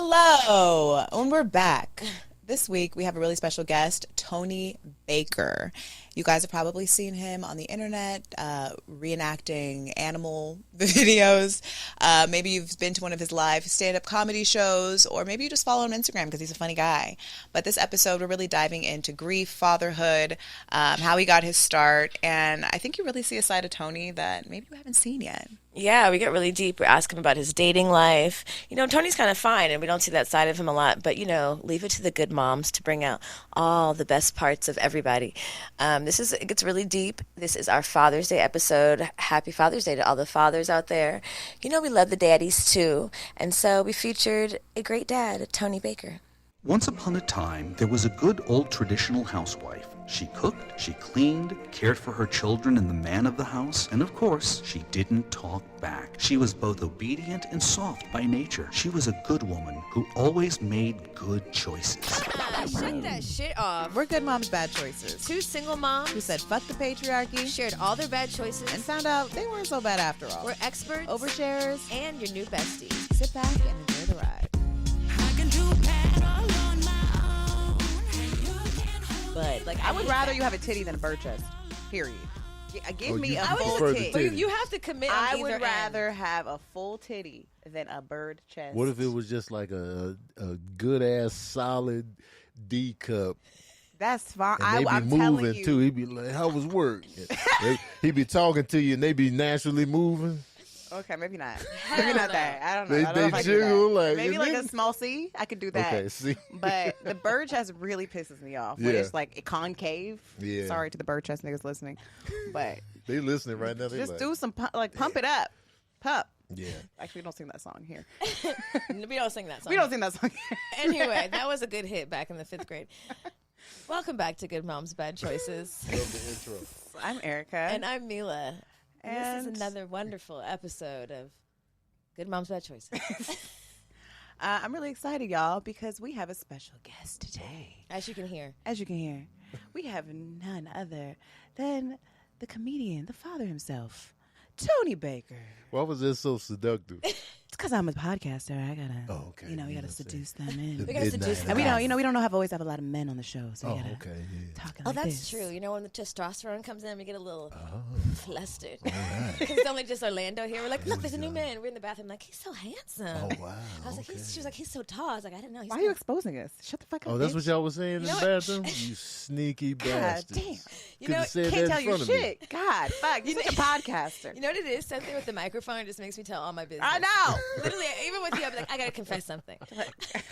Hello, and we're back. This week we have a really special guest, Tony Baker. You guys have probably seen him on the internet reenacting animal videos. Maybe you've been to one of his live stand-up comedy shows, or maybe you just follow him on Instagram because he's a funny guy. But this episode, we're really diving into grief, fatherhood, how he got his start, and I think you really see a side of Tony that maybe you haven't seen yet. Yeah, we get really deep. We ask him about his dating life. You know, Tony's kind of fine, and we don't see that side of him a lot. But, you know, leave it to the good moms to bring out all the best parts of everybody. It gets really deep. This is our Father's Day episode. Happy Father's Day to all the fathers out there. You know, we love the daddies, too. And so we featured a great dad, Tony Baker. Once upon a time, there was a good old traditional housewife. She cooked, she cleaned, cared for her children and the man of the house, and of course, she didn't talk back. She was both obedient and soft by nature. She was a good woman who always made good choices. Shut that shit off. We're good moms, bad choices. Two single moms Who said fuck the patriarchy shared all their bad choices and found out they weren't so bad after all. We're experts, Oversharers. and your new besties. Sit back and enjoy the ride. But like, I would rather you have a titty than a bird chest. Period. Give me a full prefer the titty. titty. you have to commit. On I either would end. rather have a full titty than a bird chest. What if it was just like a good ass solid D cup? That's fine. And they be I'm telling moving you. too. He'd be like, "How was work?" He'd be talking to you, and they be naturally moving. Okay, maybe not. Maybe not that. I don't know. They- I don't know they if I can do jiggle that. like- Maybe you like a think- small C. I could do that. Okay, see, But the bird chest really pisses me off. When Yeah. it's like a concave. Yeah. Sorry to the bird chest niggas listening, but they listening right now. They just like, do some pump it up, pump. yeah. Actually, we don't sing that song here. We don't sing that song. We don't sing that song here. Anyway, that was a good hit back in the 5th grade. Welcome back to Good Moms Bad Choices. Love the intro. I'm Erica, And I'm Mila. And this And- is another wonderful episode of Good Moms Bad Choices. I'm really excited, y'all, because we have a special guest today. As you can hear. As you can hear, we have none other than the comedian, the father himself, Tony Baker. Why was this so seductive? It's because I'm a podcaster. I gotta, Oh, okay. you know, we You gotta know, seduce them in. We gotta seduce And them. we don't, we don't always have a lot of men on the show, so we Oh, gotta okay. Yeah. talk Oh, like that's this. true. You know, when the testosterone comes in, we get a little flustered. All right. Because it's only just Orlando here. We're like, look, there's a new man. We're in the bathroom, like, he's so handsome. Oh wow. I was like, she was like, he's so tall. I was like, I didn't know. He's Why are you exposing us? Shut the fuck up. Oh, that's bitch. what y'all was saying in know the what? bathroom? You sneaky God bastards. damn. You Could know, have said Can't that tell in you front of me. shit. God, fuck. You're such a podcaster. You know what it is? Something with the microphone just makes me tell all my business. I know. Literally, even with you, I'll be like, I gotta confess something.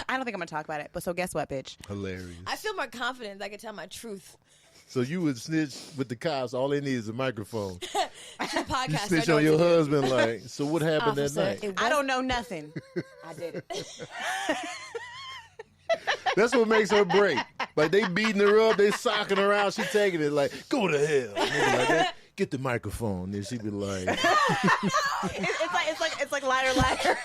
I don't think I'm gonna talk about it. But so guess what, bitch? Hilarious. I feel more confident that I can tell my truth. So you would snitch with the cops. All they need is a microphone. It's a You podcast. snitch I know on your what to do. husband like, so what happened that Officer, night? it I was- don't know nothing. I did it. That's what makes her break. Like they beating her up, they socking her out, she taking it like, go to hell. And they be like, "Hey, get the microphone. Then she be like, It's like liar, liar.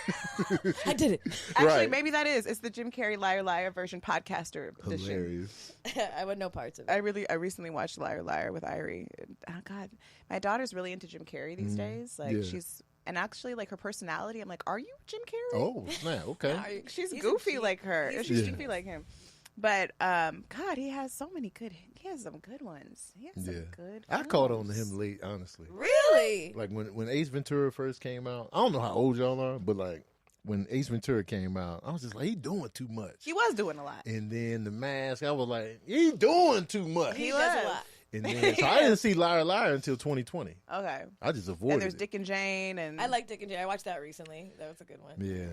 I did it. Actually, Right. maybe that is. It's the Jim Carrey liar, liar version podcaster edition. hilarious. I would know parts of it. I recently watched Liar Liar with Irie. Oh God, my daughter's really into Jim Carrey these days. Like Yeah. and actually like her personality. I'm like, are you Jim Carrey? Oh, snap. Okay. She's He's goofy cute. like her. He's She's cute. goofy like him. But God, he has so many good. He has some good ones. He has some Yeah. good. I caught on to films. him late, honestly. Really? Like when Ace Ventura first came out, I don't know how old y'all are, but like when Ace Ventura came out, I was just like, he doing too much. He was doing a lot. And then The Mask, I was like, he doing too much. He He does was. a lot. And then so I didn't see Liar Liar until 2020. Okay. I just avoided And there's it. Dick and Jane and I like Dick and Jane. I watched that recently. That was a good one. Yeah.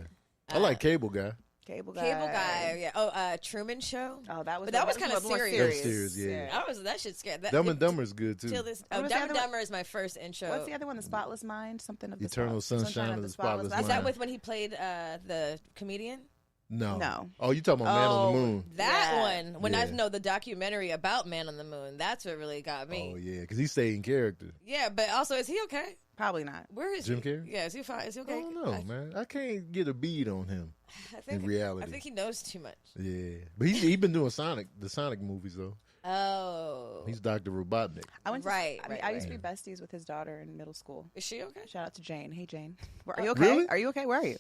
I like Cable Guy. Cable Guy. Cable Guy. Yeah. Oh, Truman Show. Oh, that was. But that was kinda more serious. That was serious, yeah. That shit scared. That, Dumb and Dumber's good too. Till this, What was the Dumb other and one? Dumber is my first intro. What's the other one? The Spotless Mind. Something of the Eternal Sunshine of the Spotless Is Mind. that with when he played the comedian? No. No. Oh, you talking about Man on the Moon? That Yeah. one. When I Yeah. know the documentary about Man on the Moon, that's what really got me. Oh yeah, because he stayed in character. Yeah, but also, is he okay? Probably not. Where is Jim he? Carrey? Yeah, is he fine? Is he I okay? don't know, man. I can't get a bead on him. I think, in reality. I think he knows too much. Yeah, but he been doing the Sonic movies though. Oh. He's Dr. Robotnik. I went to, Right, I mean, right, I used to right. be besties with his daughter in middle school. Is she okay? Shout out to Jane. Hey, Jane. Are you okay? Really? Are you okay? Where are you?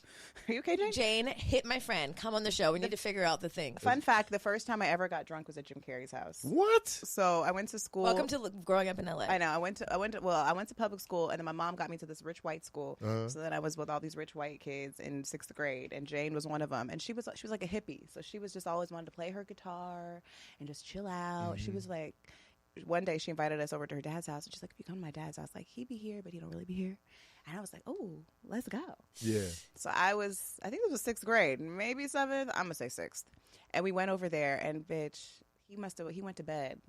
Are you okay, Jane? Jane, hit my friend. Come on the show. We need to figure out the thing. Fun fact, the first time I ever got drunk was at Jim Carrey's house. What? So I went to school. Welcome to growing up in LA. I know. I went to public school, and then my mom got me to this rich white school. So then I was with all these rich white kids in 6th grade, and Jane was one of them. And she was like a hippie, so she was just always wanted to play her guitar and just chill out. She was like, one day she invited us over to her dad's house, and she's like, "If you come to my dad's house, like he be here, but he don't really be here." And I was like, "Oh, let's go." Yeah. So I think this was 6th grade, maybe 7th. I'm gonna say 6th. And we went over there, and bitch, he went to bed.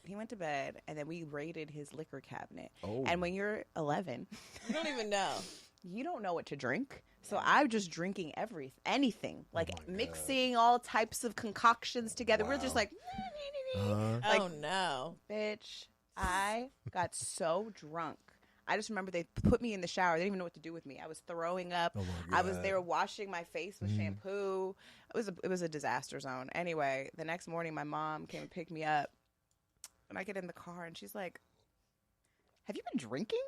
He went to bed, and then we raided his liquor cabinet. Oh. And when you're 11, You don't even know. you don't know what to drink. So I'm just drinking anything, like mixing all types of concoctions together. We're just like, Oh no. bitch, I got so drunk. I just remember they put me in the shower. They didn't even know what to do with me. I was throwing up. Oh my God. They were washing my face with shampoo. It was a disaster zone. Anyway, the next morning my mom came and picked me up, and I get in the car and she's like, "Have you been drinking?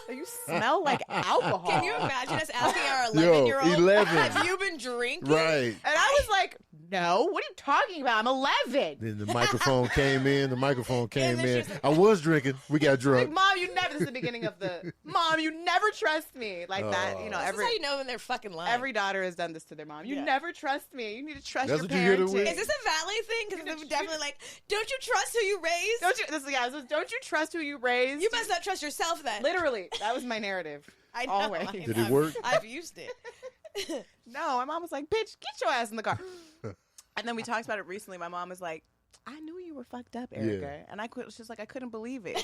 You smell like alcohol." Can you imagine us asking our Yo, 11-year-old, 11. have you been drinking? Right. And I was like, "No, what are you talking about? I'm 11." Then the microphone came in. then in. she's like, I was drinking. We got Like, drunk. Mom, you never. This is the beginning of the. Mom, you never trust me like that. You know, This is how you know when they're fucking lying. every daughter has done this to their mom. You Yeah. never trust me. You need to trust That's your what you hit her parenting. with? Is this a Valley thing? Because they're definitely like, don't you trust who you raised? Don't you trust who you raised? You must not trust yourself then. Literally, that was my narrative. I know. Always. I know. Did it work? I've used it. No, my mom was like, "Bitch, get your ass in the car." And then we talked about it recently. My mom was like, "I knew you were fucked up, Erica," and she's like, "I couldn't believe it.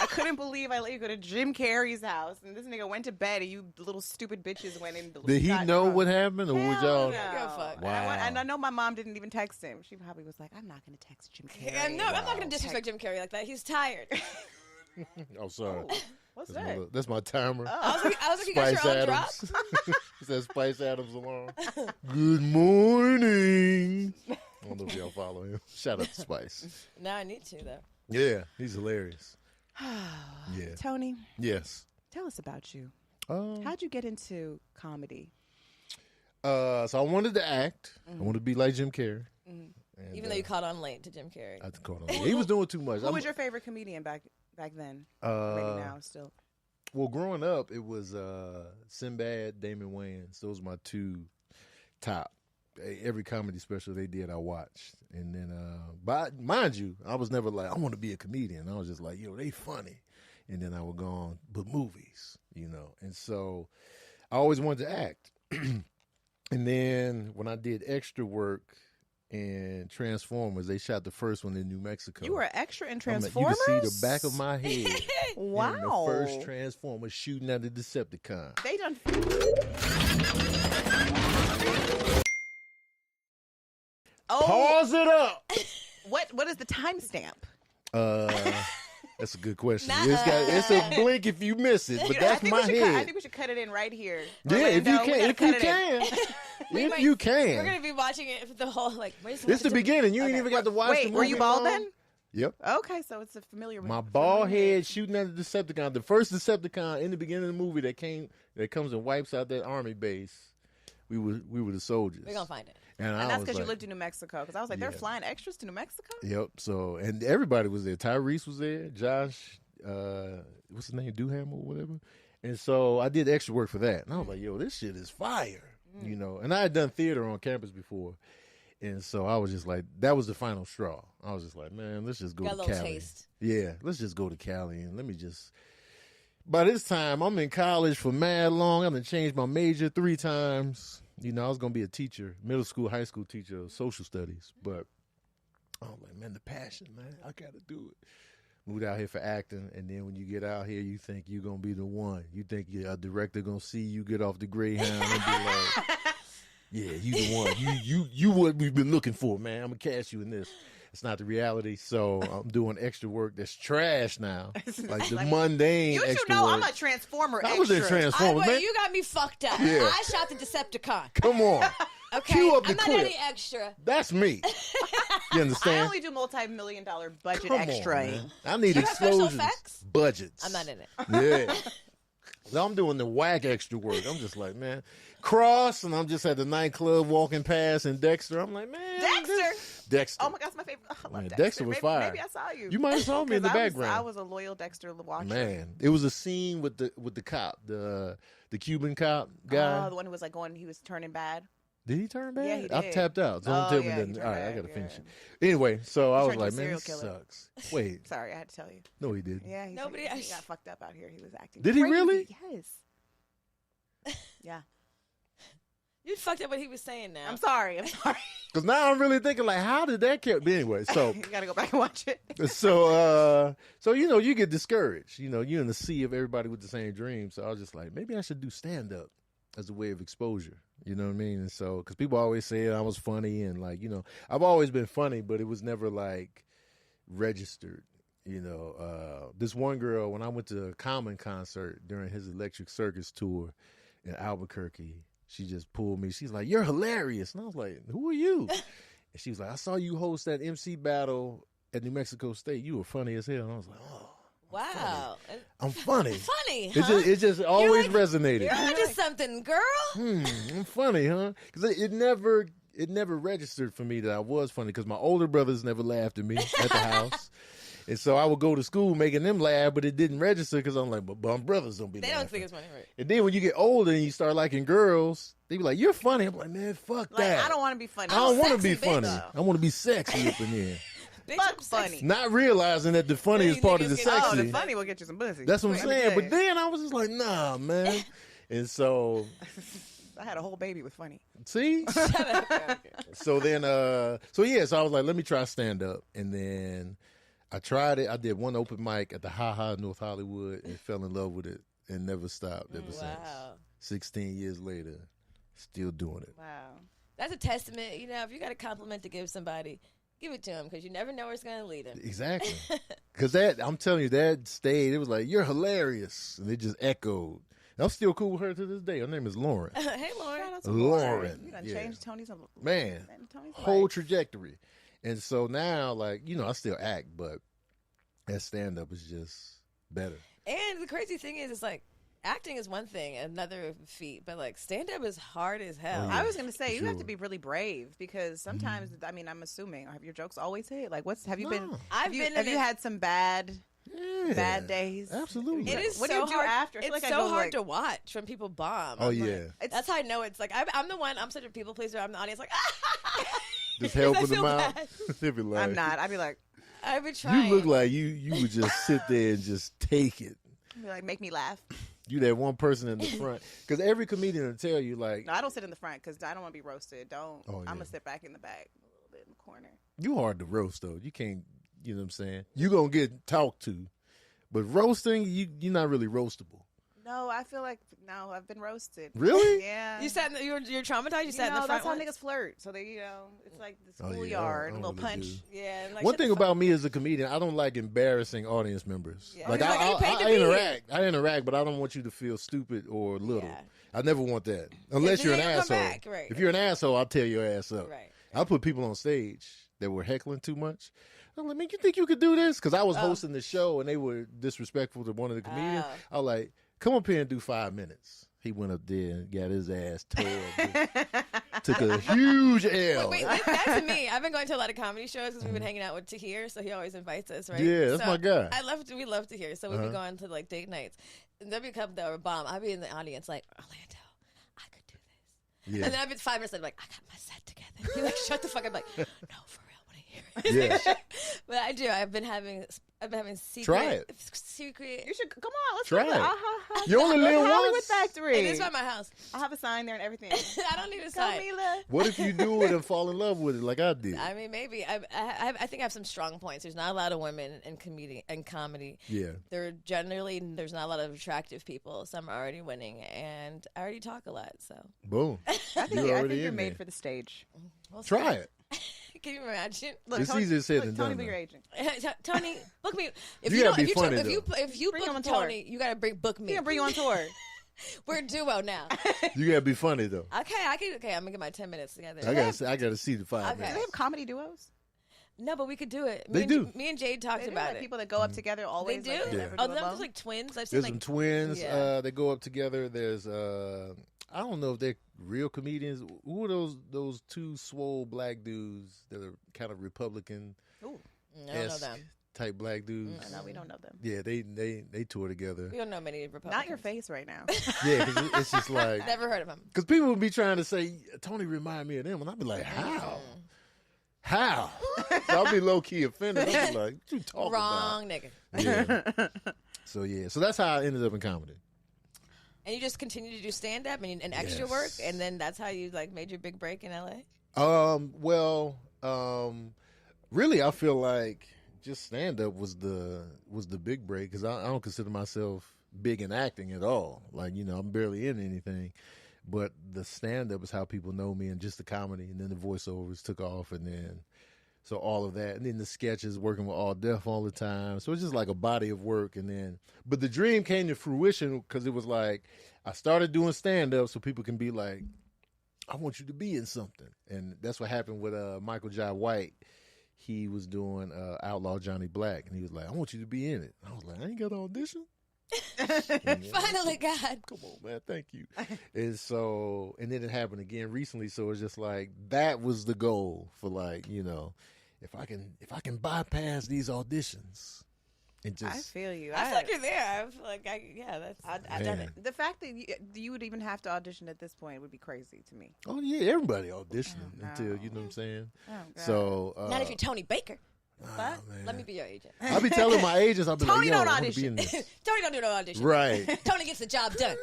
I couldn't believe I let you go to Jim Carrey's house, and this nigga went to bed, and you little stupid bitches went in." Did he know what happened, or would No. y'all? Go fuck. Wow. And I know my mom didn't even text him. She probably was like, "I'm not going to text Jim Carrey." I'm not going to disrespect Jim Carrey like that. He's tired. Oh, sorry. What's That's that? my, that's my timer. I was like, you got your own drop? It says Spice Adams alarm. Good morning. I don't know if y'all follow him. Shout out to Spice. Now I need to, though. Yeah, he's hilarious. Yeah. Tony, Yes. tell us about you. Um, How'd you get into comedy? so I wanted to act. I wanted to be like Jim Carrey. And, Even though you caught on late to Jim Carrey. I caught on. He was doing too much. Who was your favorite comedian back then? Maybe now still. Well, growing up, it was Sinbad, Damon Wayans. Those were my two top. Every comedy special they did, I watched. And then, but mind you, I was never like, I want to be a comedian. I was just like, yo, they funny. And then I would go on, but movies, you know. And so I always wanted to act. And then when I did extra work in Transformers, they shot the first one in New Mexico. You were an extra in You Transformers? can see the back of my head. Wow. In the first Transformer shooting at the Decepticon. They done. Oh, Pause it up. what is the timestamp? That's a good question. It's a blink if you miss it, but that's my I head. think we should cut it in right here. Yeah, if you Orlando, we can, gotta if cut you it in. can, if you We're can. going to be watching it for the whole, like, where's It's the beginning. You ain't even got to watch the Wait, movie. were you bald long. then? Yep. Okay, so it's a familiar. My bald head shooting at the Decepticon. The first Decepticon in the beginning of the movie that comes and wipes out that army base. We were the soldiers. We're going to find it. And I that's was because you like- lived in New Mexico. Because I was like, they're Yeah. flying extras to New Mexico. Yep. So and everybody was there. Tyrese was there. Josh, what's his name? Duhamel or whatever. And so I did extra work for that. And I was like, yo, this shit is fire. You know. And I had done theater on campus before. And so I was just like, that was the final straw. I was just like, man, let's just go Got a to little Cali. taste. Yeah, let's just go to Cali and let me just. By this time, I'm in college for mad long. I done changed my major 3 times. You know, I was going to be a teacher, middle school, high school teacher of social studies. But I was like, man, the passion, man, I got to do it. Moved out here for acting. And then when you get out here, you think you're going to be the one. You think a director going to see you get off the Greyhound and be like, yeah, you the one. You what we've been looking for, man. I'm going to cast you in this. It's not the reality. So I'm doing extra work that's trash now. Like the mundane You extra know, work. I'm a Transformer I was in extra. Transformers, man. You got me fucked up. Yeah. I shot the Decepticon. Come on. Okay, Cue up the I'm not clip. any extra. That's me. You I understand? only do multi-million-dollar budget Come on, extra-ing. man. I need You have special explosions. effects? Budgets. I'm not in it. Yeah. So I'm doing the whack extra work. I'm just like, man, Cross, and I'm just at the nightclub walking past in Dexter. I'm like, man. Dexter. Oh my God, that's my favorite. I love Man, Dexter. Dexter was fire. Maybe I saw you. You might have saw me in the 'Cause background. I was a loyal Dexter watcher. Man, it was a scene with the cop, the Cuban cop guy. Oh, the one who was like going, he was turning bad. Did he turn bad? Yeah, he I did. tapped out. So Oh, don't tell yeah, me he nothing. turned All right, I bad, gotta yeah. finish it. Anyway, so I was turned like, into a man, this serial killer. sucks. Wait, Sorry, I had to tell you. no, he didn't. Yeah, he Nobody- got fucked up out here. He was acting. Did he crazy. really? Yes. Yeah. You fucked up what he was saying now. I'm sorry. Because now I'm really thinking, like, how did that kill? But anyway, so You got to go back and watch it. so you get discouraged. You're in the sea of everybody with the same dream. So I was just like, maybe I should do stand up as a way of exposure. You know what I mean? And so, because people always say I was funny, and like, I've always been funny, but it was never like registered. This one girl, when I went to a Common concert during his Electric Circus tour in Albuquerque, she just pulled me. She's like, "You're hilarious," and I was like, "Who are you?" And she was like, "I saw you host that MC battle at New Mexico State. You were funny as hell." And I was like, "Oh, Wow. I'm funny." Funny, It huh? just always resonated. You're onto something, girl. I'm funny, huh? Because it never registered for me that I was funny. Because my older brothers never laughed at me at the house. And so I would go to school making them laugh, but it didn't register because I'm like, but my brothers don't be They laughing. don't think it's funny, right? And then when you get older and you start liking girls, they be like, "You're funny." I'm like, "Man, fuck Like, that. I don't want to be funny. I don't want to sexy be bitch, funny. though. I want to be sexy up in here." Bitch, Fuck I'm sexy. funny. Not realizing that the funny Yeah, is you part think of the it's getting- Oh, sexy. the funny will get you some pussy. That's what I'm Let me saying. tell But you. then I was just like, nah, man. And so, I had a whole baby with funny. see? Okay. So then, so I was like, let me try stand up. And then I tried it. I did one open mic at the Ha Ha North Hollywood and fell in love with it and never stopped ever since. Wow. 16 years later, still doing it. Wow. That's a testament. If you got a compliment to give somebody, give it to them because you never know where it's going to lead them. Exactly. Because I'm telling you, that stayed. It was like, "You're hilarious." And it just echoed. And I'm still cool with her to this day. Her name is Lauren. Hey, Lauren. Shout out to Lauren. You done Yeah. changed Tony's Man, Tony's whole life. trajectory. And so now, like, I still act, but that stand up is just better. And the crazy thing is, it's like acting is one thing, another feat, but like stand up is hard as hell. Oh, yeah. I was gonna say for you have sure. to be really brave because sometimes I'm assuming have your jokes always hit? Like have you been? No. I've been Have in you it- had some bad Yeah. days? Absolutely. It is What do so you do hard. after? I feel It's like I so go, hard like- to watch when people bomb. Oh, I'm like- yeah. It's- that's how I know it's like I'm the one. I'm such a people pleaser. I'm the audience. Like, Just I helping feel them out. bad. They be like, I'm not. I'd be like, I've been trying. You look like you would just sit there and just take it. make me laugh. You that one person in the front. Because every comedian will tell you, like, No, I don't sit in the front because I don't want to be roasted. Don't. Oh, I'm yeah. gonna sit back in the back, a little bit in the corner. you hard to roast, though. You can't, you know what I'm saying? You going to get talked to. But roasting, you're not really roastable. No, I feel like I've been roasted. Really? Yeah. You sat. You're traumatized. You sat in the front. that's how once? niggas flirt. So they, it's like the Oh, yeah, schoolyard, I a don't little really punch. do. Yeah. And like, One shut the thing fuck- about me as a comedian, I don't like embarrassing audience members. Yeah. Like, You're like, I, "Are you paid I, to I be here?" interact. I interact, but I don't want you to feel stupid or little. Yeah. I never want that. Unless then you're an you come asshole. back, right. If you're an asshole, I'll tear your ass up. Right. I put people on stage that were heckling too much. I'm like, man, you think you could do this? Because I was hosting the show and they were disrespectful to one of the comedians. Oh. I was like, come up here and do 5 minutes. He went up there and got his ass tore up. Took a huge L. Wait, that's me. I've been going to a lot of comedy shows because we've been hanging out with Tahir, so he always invites us, right? Yeah, that's So my guy. we love Tahir, so we'd be going to like date nights. And there'd be a couple that were bomb. I'd be in the audience like, Orlando, I could do this. Yeah. And then I'd be 5 minutes later, like, I got my set together. He'd be like, shut the fuck up. I'm like, no, for real, I want to hear it. Yeah. But I do. I've been having secret. Try it. Secret. You should come on. Let's Try do it. it. You only live Hollywood once. Factory. It is by my house. I'll have a sign there and everything. I don't need a sign. Camila. What if you do it and fall in love with it like I did? I mean, maybe. I think I have some strong points. There's not a lot of women in comedy. Yeah. There's not a lot of attractive people. Some are already winning, and I already talk a lot. So Boom. I think, You're I already think you're in made there. for the stage. we'll see. Try it. Can you imagine? Look, It's Tony, easier said look, than Tony done, be though. your agent. Tony, book me. If You you gotta don't, be funny, though. if you Bring him book on tour. Tony, you gotta book me. He gonna bring you on tour. We're a duo now. You gotta be funny though. Okay, I'm gonna get my 10 minutes together. I gotta see the 5 Okay. Do they minutes. have comedy duos? No, but we could do it. They do. Me and Jade talked They do, about like, it. people that go up together They always. do. Like, Yeah. never do Oh, them alone. just like twins. I've seen There's some twins. Yeah. They go up together. There's I don't know if they're real comedians. Who are those two swole black dudes that are kind of Republican Ooh. I don't know them. type black dudes? No, we don't know them. Yeah, they tour together. We don't know many Republicans. Not your face right now. Yeah, 'cause it's just like Never heard of them. because people would be trying to say Tony remind me of them, and I'd be like, how? How? So I'll be low key offended. I'll be like, what you talking Wrong nigga. about? Yeah. So that's how I ended up in comedy. And you just continue to do stand up and extra Yes. work, and then that's how you like made your big break in LA. Really, I feel like just stand up was the big break because I don't consider myself big in acting at all. Like, I'm barely in anything, but the stand up is how people know me, and just the comedy, and then the voiceovers took off, and then so all of that, and then the sketches, working with All Deaf all the time. So it's just like a body of work, and then but the dream came to fruition because it was like I started doing stand up so people can be like, I want you to be in something, and that's what happened with Michael Jai White. He was doing Outlaw Johnny Black, and he was like, I want you to be in it. I was like, I ain't got an audition. Finally, God. Come on, man, thank you. And then it happened again recently, so it's just like that was the goal for like, if I can bypass these auditions and just I feel you. I feel like you're there. I feel like I've done it. The fact that you would even have to audition at this point would be crazy to me. oh yeah, everybody auditioning Oh, no. until you know what I'm saying. Oh, God. So Not if you're Tony Baker. oh, But man. Let me be your agent. I'll be telling my agents, I'll be Tony like, yo, don't I want to be audition. in this. Tony don't do no audition. Right. Tony gets the job done.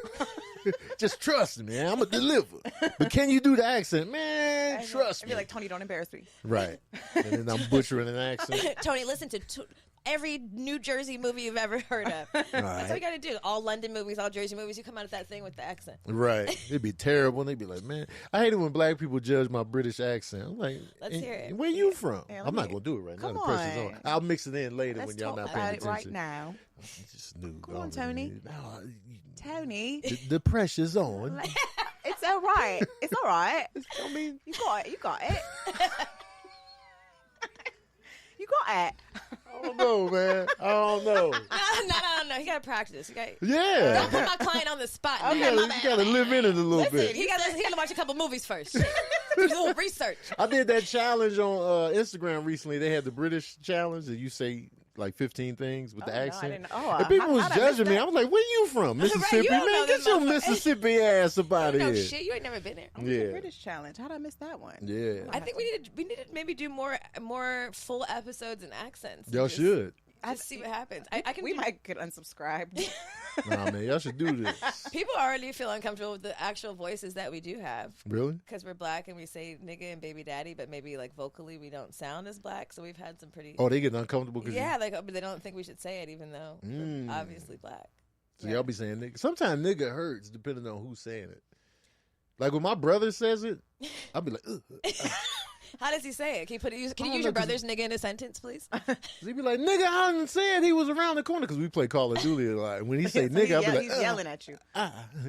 Just trust me, man. I'm going to deliver. But can you do the accent? Man, trust I'd me. be like, Tony, don't embarrass me. Right. And then I'm butchering an accent. Tony, listen to every New Jersey movie you've ever heard of. That's what you got to do. All London movies, all Jersey movies. You come out of that thing with the accent. Right. It'd be terrible. And they'd be like, man, I hate it when black people judge my British accent. I'm like, Let's hear it. Where you from? Yeah, I'm not going to do it right now. Come The pressure's on. on. I'll mix it in later Let's when y'all talk not paying about it attention. right now. Just knew. Come on, Tony. No, Tony, the pressure's on. it's all right. It's all right. I mean, You got it. You got it. You got it. I don't know, man. I don't know. No. You got to practice. Yeah. Don't put my client on the spot. You now. gotta live in it a little bit. He got to watch a couple movies first. Do a little research. I did that challenge on Instagram recently. They had the British challenge that you say like 15 things with the no, I accent. didn't know. Oh, and people was how'd I miss judging me. that? I was like, "Where you from, Mississippi? you don't know Man, this get your motherfucker." Mississippi ass up out of No here." shit. You ain't never been there. The Yeah, British challenge. How'd I miss that one? yeah. I think we need to maybe do more full episodes and accents. Y'all Just- should. Just see what happens. I can. We might get unsubscribed. Nah, man, y'all should do this. People already feel uncomfortable with the actual voices that we do have Really? because we're black and we say nigga and baby daddy, but maybe like vocally we don't sound as black. So we've had some pretty. Oh, they get uncomfortable because Yeah, like but they don't think we should say it, even though we're obviously black. so y'all be saying nigga. Sometimes nigga hurts depending on who's saying it. Like when my brother says it, I'll be like, ugh. How does he say it? Can you I use don't your know, 'cause- brother's nigga in a sentence, please? He be like, nigga, I didn't say it. He was around the corner because we play Call of Duty a lot. When he say nigga, I'll be like, he's yelling at you.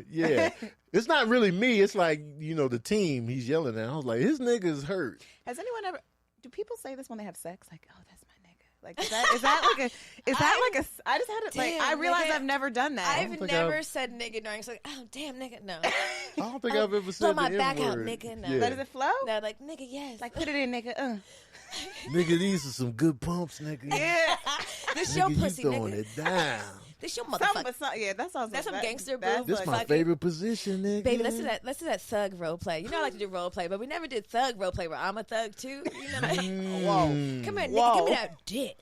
yeah. It's not really me. It's like, the team he's yelling at. I was like, his nigga's hurt. Has anyone ever? Do people say this when they have sex? Like, oh, that's my nigga. Like, is that like a? I just had it. Like, Damn, I realized nigga. I've never done that. I've think never I've- said nigga during. It's like, oh damn, nigga, no. I don't think I've ever Throw said my the back out, N-word. nigga. No. Yeah. But does it flow? No, like nigga, yes. Like, put it in, nigga. Nigga, these are some good pumps, nigga. Yeah. This your Nigga, pussy, you throwing nigga. it down. This your Some, motherfucker. but some, yeah, that sounds. That's some that- gangster that's boo. This like- my fuck it. favorite position, nigga. Baby, let's do that thug role play. You know I like to do role play, but we never did thug role play where I'm a thug too. You know what I mean? Whoa. Come here, nigga, Whoa. give me that dick.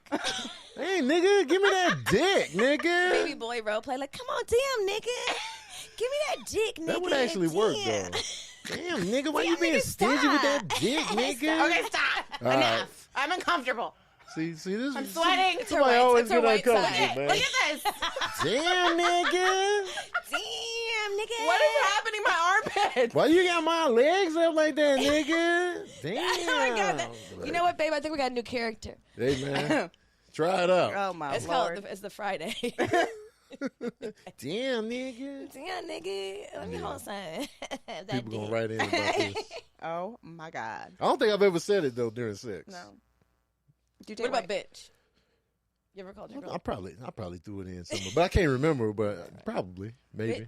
Hey, nigga, give me that dick, nigga. Baby boy role play, like, come on, damn, nigga. Give me that dick, nigga. That would actually work, Damn. though. Damn, nigga, why you Damn, being nigga, stingy with stop. that dick, nigga? Okay, stop. All right. Enough. I'm uncomfortable. See, this I'm is sweating. It's her somebody white- always it's her get white uncomfortable, side. man. Look at this. Damn, nigga. Damn, nigga. What is happening? My armpit. Why you got my legs up like that, nigga? Damn. Oh my God, you know what, babe? I think we got a new character. Hey, man. Try it out. Oh my It's lord. called it's the Friday. Damn, nigga. Damn, nigga. Let me hold something. That People gonna dick. write in about this. Oh my god. I don't think I've ever said it, though, during sex. No. Do you date What about white? bitch? You ever called your girl? I probably threw it in somewhere, but I can't remember. But probably, maybe.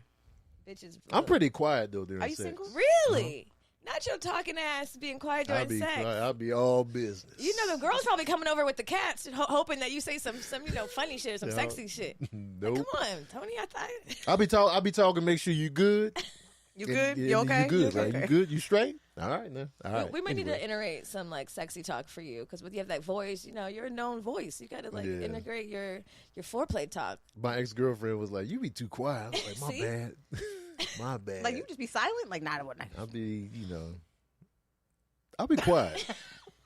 Bitch is. I'm pretty quiet though during Are you sex. single? Really? Not your talking ass being quiet I'll during be sex. quiet. I'll be all business. You know the girls probably coming over with the cats, and hoping that you say some funny shit or some Yeah. sexy shit. Nope. Come on, Tony. I thought. I'll be talking. Make sure you good. You good? And You okay? You good, right? Okay. You good? You straight? All right, now. All right. We might need Anyway. to iterate some like sexy talk for you because you have that voice. You know, you're a known voice. You got to Yeah. integrate your foreplay talk. My ex-girlfriend was like, "You be too quiet." I was like, "My See? bad, my bad." Like you just be silent? Like nah, what? I'll be, I'll be quiet.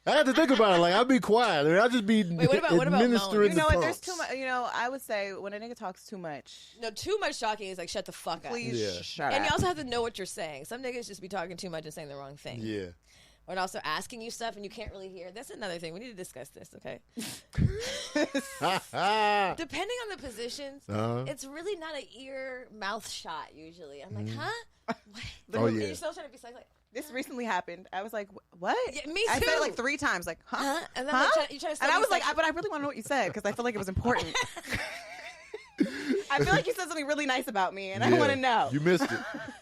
I had to think about it. Like I'll be quiet. I mean, I'll just be what about administering You know the what? There's pumps. too much. I would say when a nigga talks too much, No, too much talking is like shut the fuck up. please Yeah. shut And up. you also have to know what you're saying. Some niggas just be talking too much and saying the wrong thing. Yeah. Or also asking you stuff and you can't really hear. That's another thing. We need to discuss this, okay? Uh-huh. Depending on the positions, it's really not an ear-mouth shot usually. I'm like, huh? What? Oh, And yeah. you're still trying to be like, This recently happened. I was like, "What?" Yeah, me I said too. it like 3 times. Like, huh? huh? And then Huh? you try to And I was like, sexual- "But I really want to know what you said because I feel like it was important." I feel like you said something really nice about me, and I Yeah. want to know. You missed it.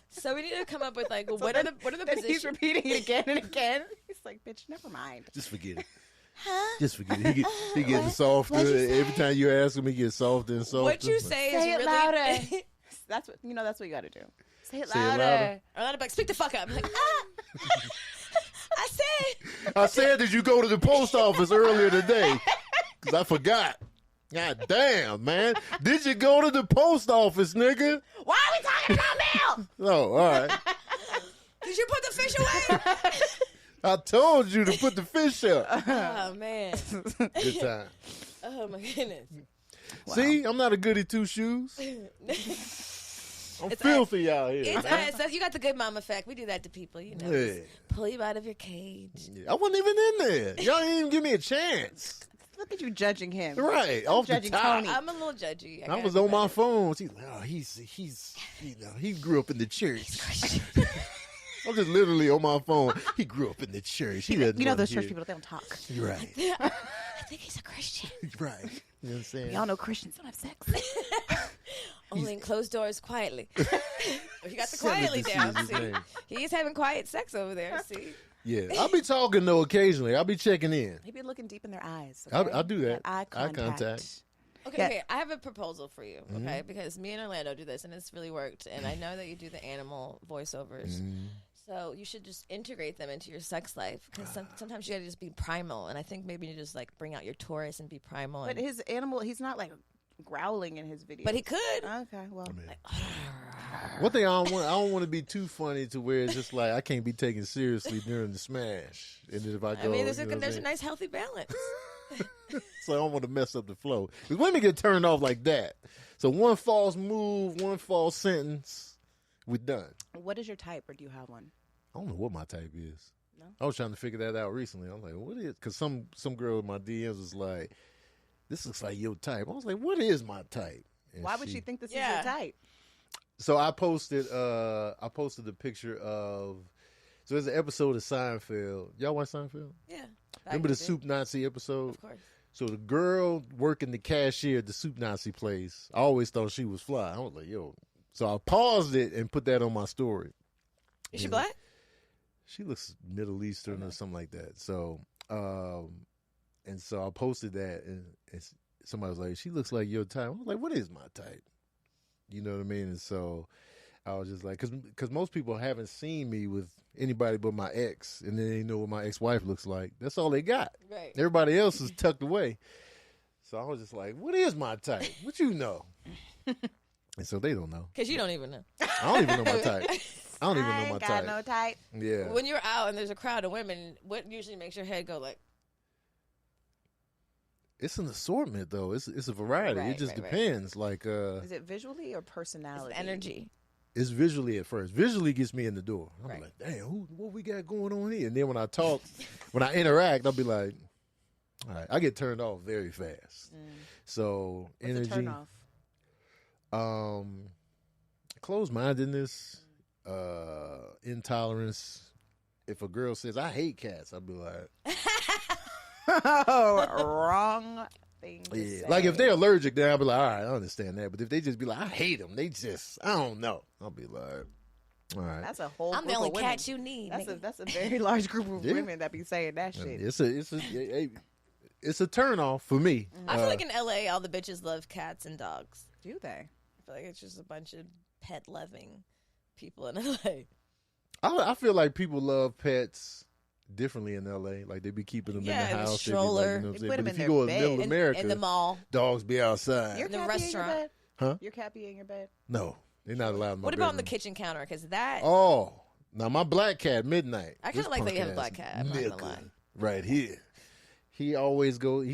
So we need to come up with like, well, So what then- are the then he's positions? repeating it again and again. He's like, "Bitch, never mind." Just forget it. Just forget it. He getting softer. Every time you ask him, he gets softer and softer. What you say is Say it really louder. That's what That's what you got to do. Say it Say it louder. louder. Or not like, speak the fuck up. I'm like, I said. I said that you go to the post office earlier today because I forgot. God damn, man. Did you go to the post office, nigga? Why are we talking about mail? Oh, all right. Did you put the fish away? I told you to put the fish up. Oh man. Good time. Oh my goodness. See, I'm not a goody two shoes. I'm filthy out here. It's us. You got the good mom effect. We do that to people, you know. Yeah. Just pull you out of your cage. I wasn't even in there. Y'all didn't even give me a chance. Look at you judging him. Right, off the judging top. Tony. I'm a little judgy. I gotta was be on my better. phone. She's like, oh, he grew up in the church. I'm just literally on my phone. He grew up in the church. He doesn't You know wanna those church hear- people, they don't talk. Right, I think he's a Christian. right. You know what I'm saying? Y'all know Christians don't have sex. Only in closed doors quietly. He got the Seven quietly to down. see his See? name. He's having quiet sex over there. See? Yeah, I'll be talking though occasionally. I'll be checking in. He be looking deep in their eyes. I'll- okay? I'll do that. Eye Eye contact. contact. Okay, Yeah. okay. I have a proposal for you, okay? Because me and Orlando do this, and it's really worked. And I know that you do the animal voiceovers. So you should just integrate them into your sex life. Because sometimes you gotta just be primal. And I think maybe you just like bring out your Taurus and be primal. But And, his animal, he's not like growling in his video. but he could. Okay, well. One thing I don't want to be too funny to where it's just like I can't be taken seriously during the smash. And then if I go, I mean, there's you know what I'm a saying? nice healthy balance. So I don't want to mess up the flow. Because women get turned off like that. So one false move, one false sentence, we're done. What is your type, or do you have one? I don't know what my type is. No? I was trying to figure that out recently. I'm like, what is? Because some girl in my DMs was like, "This looks like your type." I was like, "What is my type?" And Why would she think this is Yeah. your type? So I posted a picture of. So there's an episode of Seinfeld. Y'all watch Seinfeld? Yeah. Remember the Soup Nazi episode? Of course. So the girl working the cashier at the Soup Nazi place, I always thought she was fly. I was like, yo. So I paused it and put that on my story. Is she black? She looks Middle Eastern or something like that. So, and so I posted that, and somebody was like, "She looks like your type." I was like, "What is my type?" You know what I mean? And so I was just like, because most people haven't seen me with anybody but my ex, and then they know what my ex-wife looks like. That's all they got. Right. Everybody else is tucked away. So I was just like, "What is my type? What you know?" And so they don't know. Because you don't even know. I don't even know my type. I don't even know my ain't got type. no type. Yeah. When you're out and there's a crowd of women, what usually makes your head go like, It's an assortment though. It's a variety. Right, it just right, right. depends. Like Is it visually or it's personality? energy? it's visually at first. Visually gets me in the door. I'm Right. like, damn, what we got going on here? And then when I talk, when I interact, I'll be like, all right. I get turned off very fast. So What's energy, a turn off? closed mindedness, intolerance. If a girl says I hate cats, I'll be like, Wrong thing to say. Like if they're allergic, then I'll be like, all right, I understand that. But if they just be like, I hate them, I don't know. I'll be like, all right. That's a whole I'm group the only of women. cat you need. That's a very large group of Yeah. women that be saying that shit. It's a turn off for me. I feel like in LA, all the bitches love cats and dogs. Do they? I feel like it's just a bunch of pet loving people in LA. I feel like people love pets differently in LA. Like they be keeping them in the Yeah, the house. stroller. They be like, you know what I'm They saying? put 'em But in if you their go to bed. middle America, In the mall. dogs be outside. Your The cat restaurant. Be in your bed? Huh? Your cat be in your bed? No, they're not allowed in my What about on the bedroom. kitchen counter? Because that Oh, now my black cat, Midnight. I kinda This like that you have a punk black ass cat, I'm not gonna nigga lie. Right here. He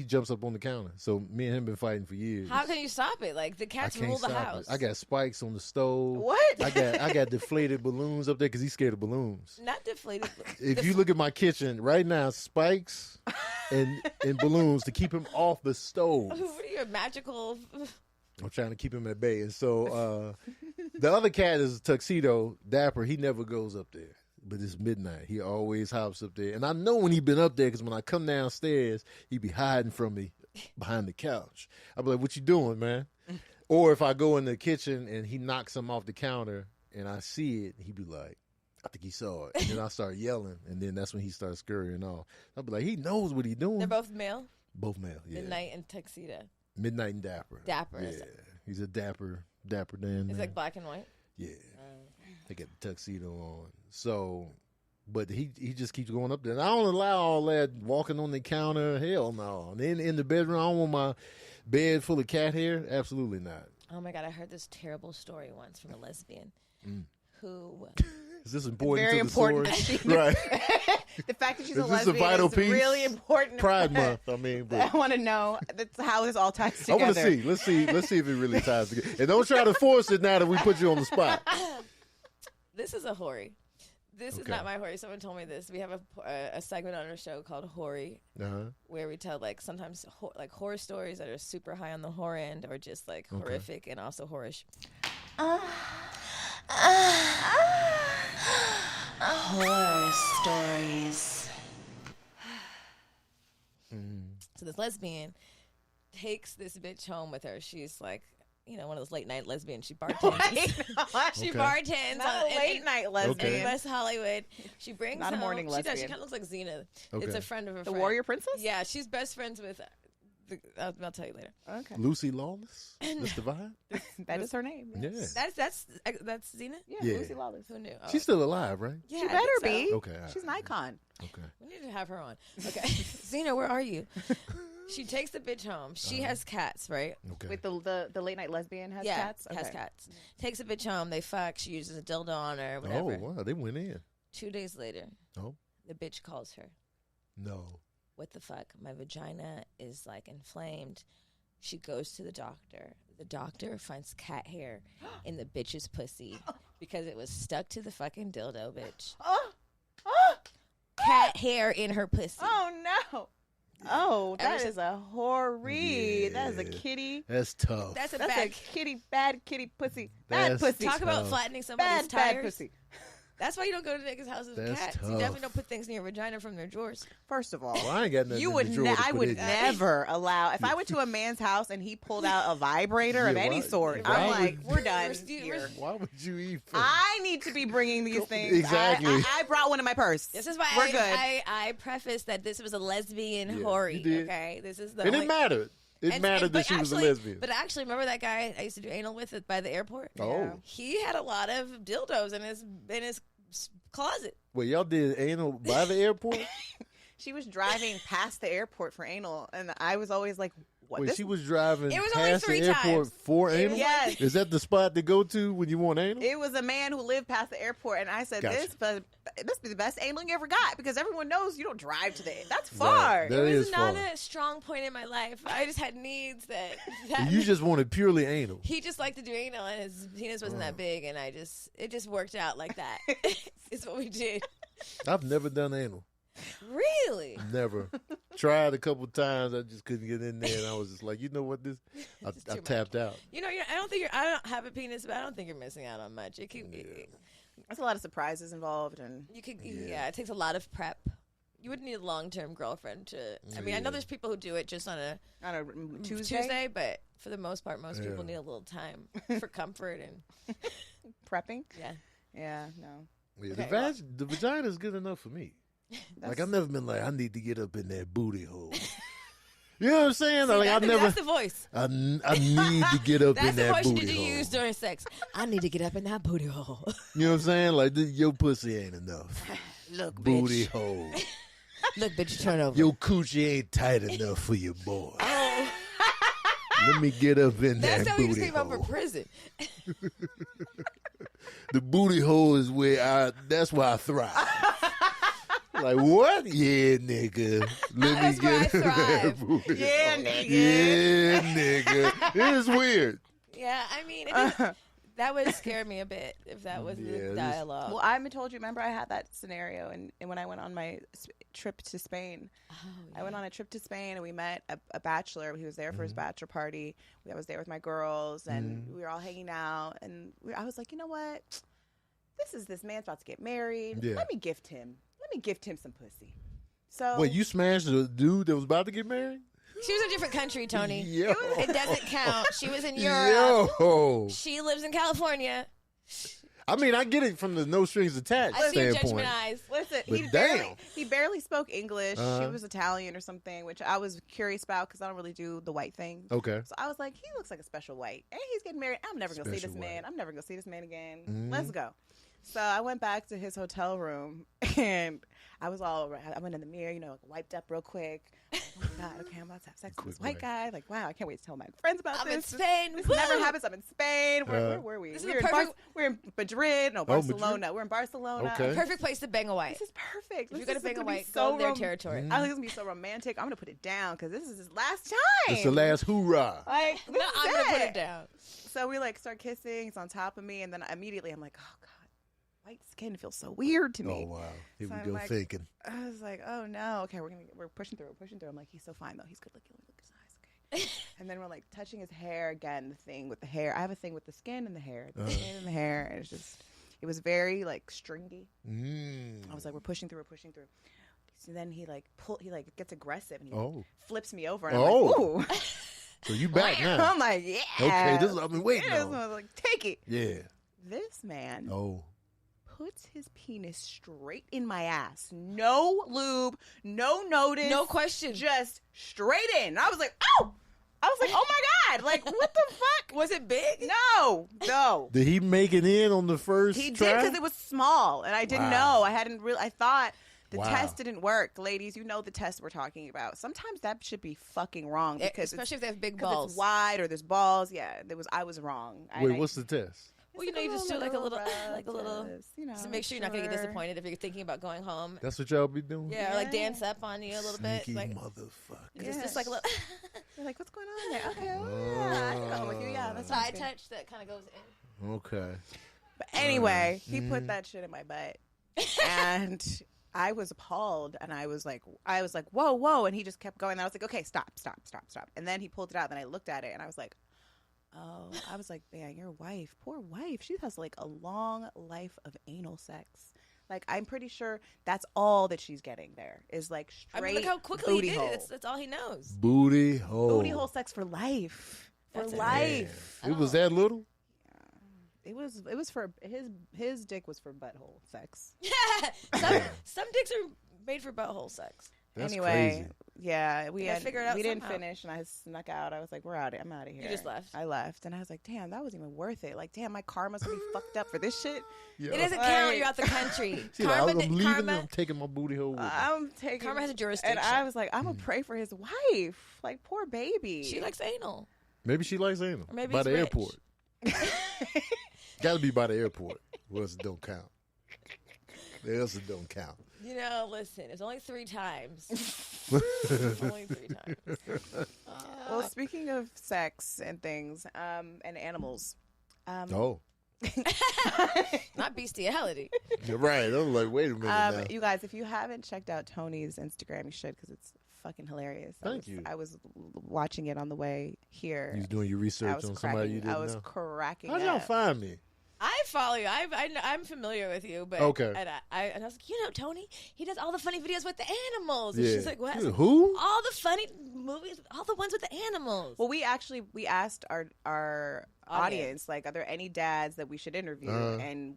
jumps up on the counter. So me and him been fighting for years. how can you stop it? Like the I cats can't rule the stop house. it. I got spikes on the stove. What? I got deflated balloons up there because he's scared of balloons. Not deflated. If you look at my kitchen right now, spikes and balloons to keep him off the stove. What are your magical? I'm trying to keep him at bay. And so the other cat is Tuxedo, Dapper. He never goes up there. But it's Midnight. He always hops up there. And I know when he been up there because when I come downstairs, he be hiding from me behind the couch. I be like, what you doing, man? Or if I go in the kitchen and he knocks him off the counter and I see it, he be like, I think he saw it. And then I start yelling. And then that's when he starts scurrying off. I'll be like, he knows what he doing. They're both male. Both male, yeah. Midnight and tuxedo. Midnight and Dapper. Dapper. Yeah. He's a dapper Dan. It's there. like black and white. Yeah. They got the tuxedo on. So, but he just keeps going up there. And I don't allow all that walking on the counter. Hell no. And then in the bedroom, I don't want my bed full of cat hair. Absolutely not. Oh my god! I heard this terrible story once from a lesbian who. Is this important Very to the important story? that she- Right. The fact that she's Is a this a lesbian vital is piece? really important. Pride Month. I mean, but I want to know that's how this all ties I together. want to see. Let's see if it really ties together. And don't try to force it now that we put you on the spot. This is a Hori. This is Okay. not my Hori. Someone told me this. We have a segment on our show called Hori, Uh-huh. where we tell like sometimes like horror stories that are super high on the horror end, or just like horrific and also horish. Horror stories. So this lesbian takes this bitch home with her. She's like, you know, one of those late night lesbians. She bartends. She Okay. bartends Not a late night lesbian. Okay. West Hollywood. She brings Not a home, morning She does. She lesbian. kind of looks like Xena. Okay. It's a friend of a The friend. warrior princess? Yeah, she's best friends with. I'll tell you later. Okay. Lucy Lawless? That's the vibe? That is her name. Yeah. That's Xena. Yeah, Yeah. Lucy Lawless. Who knew? Oh, She's still alive, right? yeah, She I better think so. be. Okay, all right. She's an icon. Okay. We need to have her on. Okay, Xena, where are you? She takes the bitch home. She has cats, right? Okay. Wait, the late night lesbian has Yeah, cats? has Okay. cats. Takes the bitch home. They fuck. She uses a dildo on her. Oh, Whatever. wow. They went in. 2 days later, Oh, the bitch calls her. no. What the fuck? My vagina is like inflamed. She goes to the doctor. The doctor finds cat hair in the bitch's pussy because it was stuck to the fucking dildo, bitch. Cat hair in her pussy. Oh, no. Oh, Ever that since- is a horrid. That is a Yeah. kitty. That's tough. That's a That's bad. a kitty, bad kitty pussy. Bad That's pussy. Talk about tough. flattening somebody's Bad, bad tires. pussy. That's why you don't go to niggas' houses with That's cats. You tough. definitely don't put things in your vagina from their drawers. First of all, Well, I ain't got nothing you in would. the drawer to I put would in. never allow. If I went to a man's house and he pulled out a vibrator of Yeah, any why- sort, why I'm would- like, we're done We're- here. Why would you even? I need to be bringing these things. Exactly. I brought one in my purse. This is why we're good. I prefaced that this was a lesbian Yeah, Hori. you did. Okay, this is the It only- didn't matter. It and- mattered but that she was a actually- lesbian. But actually, remember that guy I used to do anal with by the airport? Oh. He had a lot of dildos in his closet. Well, y'all did anal by the airport? She was driving past the airport for anal, and I was always like, "What?" Wait, this? she was driving It was only past the 3 airport times. for anal? Yes. Is that the spot to go to when you want anal? It was a man who lived past the airport, and I said, Gotcha. "This must be the best anal you ever got," because everyone knows you don't drive to the. That's far. Right. That It was is not far. a strong point in my life. I just had needs that You just wanted purely anal. he just liked to do anal, and his penis wasn't Oh. that big, and it just worked out like that. It's what we did. I've never done anal. Really? Never. Tried a couple times. I just couldn't get in there, and I was just like, you know what? I too tapped out. You know, I don't have a penis, but I don't think you're missing out on much. It could, There's a lot of surprises involved, and you could, yeah. It takes a lot of prep. You would need a long-term girlfriend to. I mean, I know there's people who do it just on a Tuesday, but for the most part, most people need a little time for comfort and Prepping. Yeah, no. Yeah, Okay, the vagina is good enough for me. Like I've never been like I need to get up in that booty hole. You know what I'm saying? Like I never. That's the voice. I need to get up in That's the that voice you booty need to hole. use during sex. I need to get up in that booty hole. You know what I'm saying? Like your pussy ain't enough. Look, Booty bitch. hole. Look, bitch, turn over. Your coochie ain't tight enough for your boy. Let me get up in That's that how we just booty came up for hole. prison. The booty hole is that's where I thrive. Like what? Yeah, nigga. Let That's me where I get in that thrive. booty Yeah, hole. nigga. Yeah, nigga. It is weird. Yeah, I mean, that would scare me a bit if that was the dialogue. Well, I told you. Remember, I had that scenario, and when I went on my trip to Spain, I went on a trip to Spain, and we met a bachelor. He was there for his bachelor party. I was there with my girls, and we were all hanging out. And I was like, you know what? This man's about to get married. Yeah. Let me gift him some pussy. So Wait, you smashed a dude that was about to get married? She was in a different country, Tony. Yo. It doesn't count. She was in Europe. Yo. She lives in California. I mean, I get it from the no strings attached I see your standpoint. judgment eyes. listen, But he barely spoke English. He was Italian or something, which I was curious about because I don't really do the white thing. Okay. So I was like, he looks like a special white. And he's getting married. I'm never going to see Special this man. white. I'm never going to see this man again. Let's go. So I went back to his hotel room and I went in the mirror, wiped up real quick. Oh my God, okay, I'm about to have sex with this white guy. Like, wow, I can't wait to tell my friends about I'm this. in Spain. This Woo! never happens. I'm in Spain. Where were we? This is We the were in perfect- we're in Madrid. No, Madrid? Barcelona. We're in Barcelona. Okay. Perfect place to bang a white. This is perfect. If you're This going to is bang a gonna be white, go in their rom- territory. I think it's going to be so romantic. I'm going to put it down because this is his last time. It's the last hoorah. Like, No, I'm going to put it down. So we start kissing. He's on top of me, and then immediately I'm like, oh God, white skin feels so weird to me. Oh wow. Here So we I'm go like- thinking. I was like, oh no, okay, we're pushing through. I'm like, he's so fine though. He's good looking. Look at his eyes, okay. And then we're touching his hair again. The thing with the hair. I have a thing with the skin and the hair. The skin and the hair. And it was very stringy. I was like, we're pushing through. So then he gets aggressive and he flips me over and I'm like, ooh. So you back now. I'm like, yeah. Okay, this is what I've been waiting I on. was like, take it. Yeah. This man puts his penis straight in my ass. No lube, no notice. No question. Just straight in. I was like, oh! I was like, oh my God. Like, what the fuck? Was it big? No. Did he make it in on the first He try? did because it was small and I didn't Wow. know. I thought the Wow. test didn't work. Ladies, you know the test we're talking about. Sometimes that should be fucking wrong because Especially if they have big because balls. it's wide or there's balls. Yeah, I was wrong. Wait, what's the test? Well, you just do like a little, test, to make sure you're not going to get disappointed if you're thinking about going home. That's what y'all be doing? Yeah, or dance up on you a little bit. Sneaky Like, motherfucker. just like a little You're like, what's going on there? Okay, well, yeah, I can go home with you. Yeah, that's side touch that kind of goes in. Okay. But anyway, he put that shit in my butt, and I was appalled, and I was like, whoa, whoa, and he just kept going. And I was like, okay, stop. And then he pulled it out, and I looked at it, and I was like, oh, I was like, man, your wife, poor wife, she has a long life of anal sex. I'm pretty sure that's all that she's getting there is straight I mean, look how quickly booty he did hole. it. That's all he knows. Booty hole. Booty hole sex for life. For life. It was that little? It was for his dick was for butthole sex. Some dicks are made for butthole sex. That's anyway, crazy. yeah, we figure it out we didn't somehow. finish, and I snuck out. I was like, "We're out. I'm out of here." just left. I left, and I was like, "Damn, that wasn't even worth it. Damn, my karma's gonna be fucked up for this shit." Yeah. It doesn't count. You're out the country. See, like, I'm leaving karma, and I'm taking my booty hole with me. I'm taking. Karma has a jurisdiction. and I was like, "I'm gonna pray for his wife. Poor baby." she likes anal. Maybe she likes anal. maybe by he's the rich. airport. Got to be by the airport. Or else it don't count. Or else it don't count. Listen, it's only 3 times. It's only 3 times. Well, speaking of sex and things, and animals, Oh. Not bestiality. You're right. I was like, wait a minute now. you guys, if you haven't checked out Tony's Instagram, you should because it's fucking hilarious. Thank you. I was watching it on the way here. You was doing your I research was on somebody you didn't I was know. cracking How'd y'all up. find me? I follow you. I'm familiar with you, but Okay. And I was like, Tony, he does all the funny videos with the animals. And Yeah. she's like, what? Who? All the funny movies, all the ones with the animals. Well, we asked our audience, like, are there any dads that we should interview? And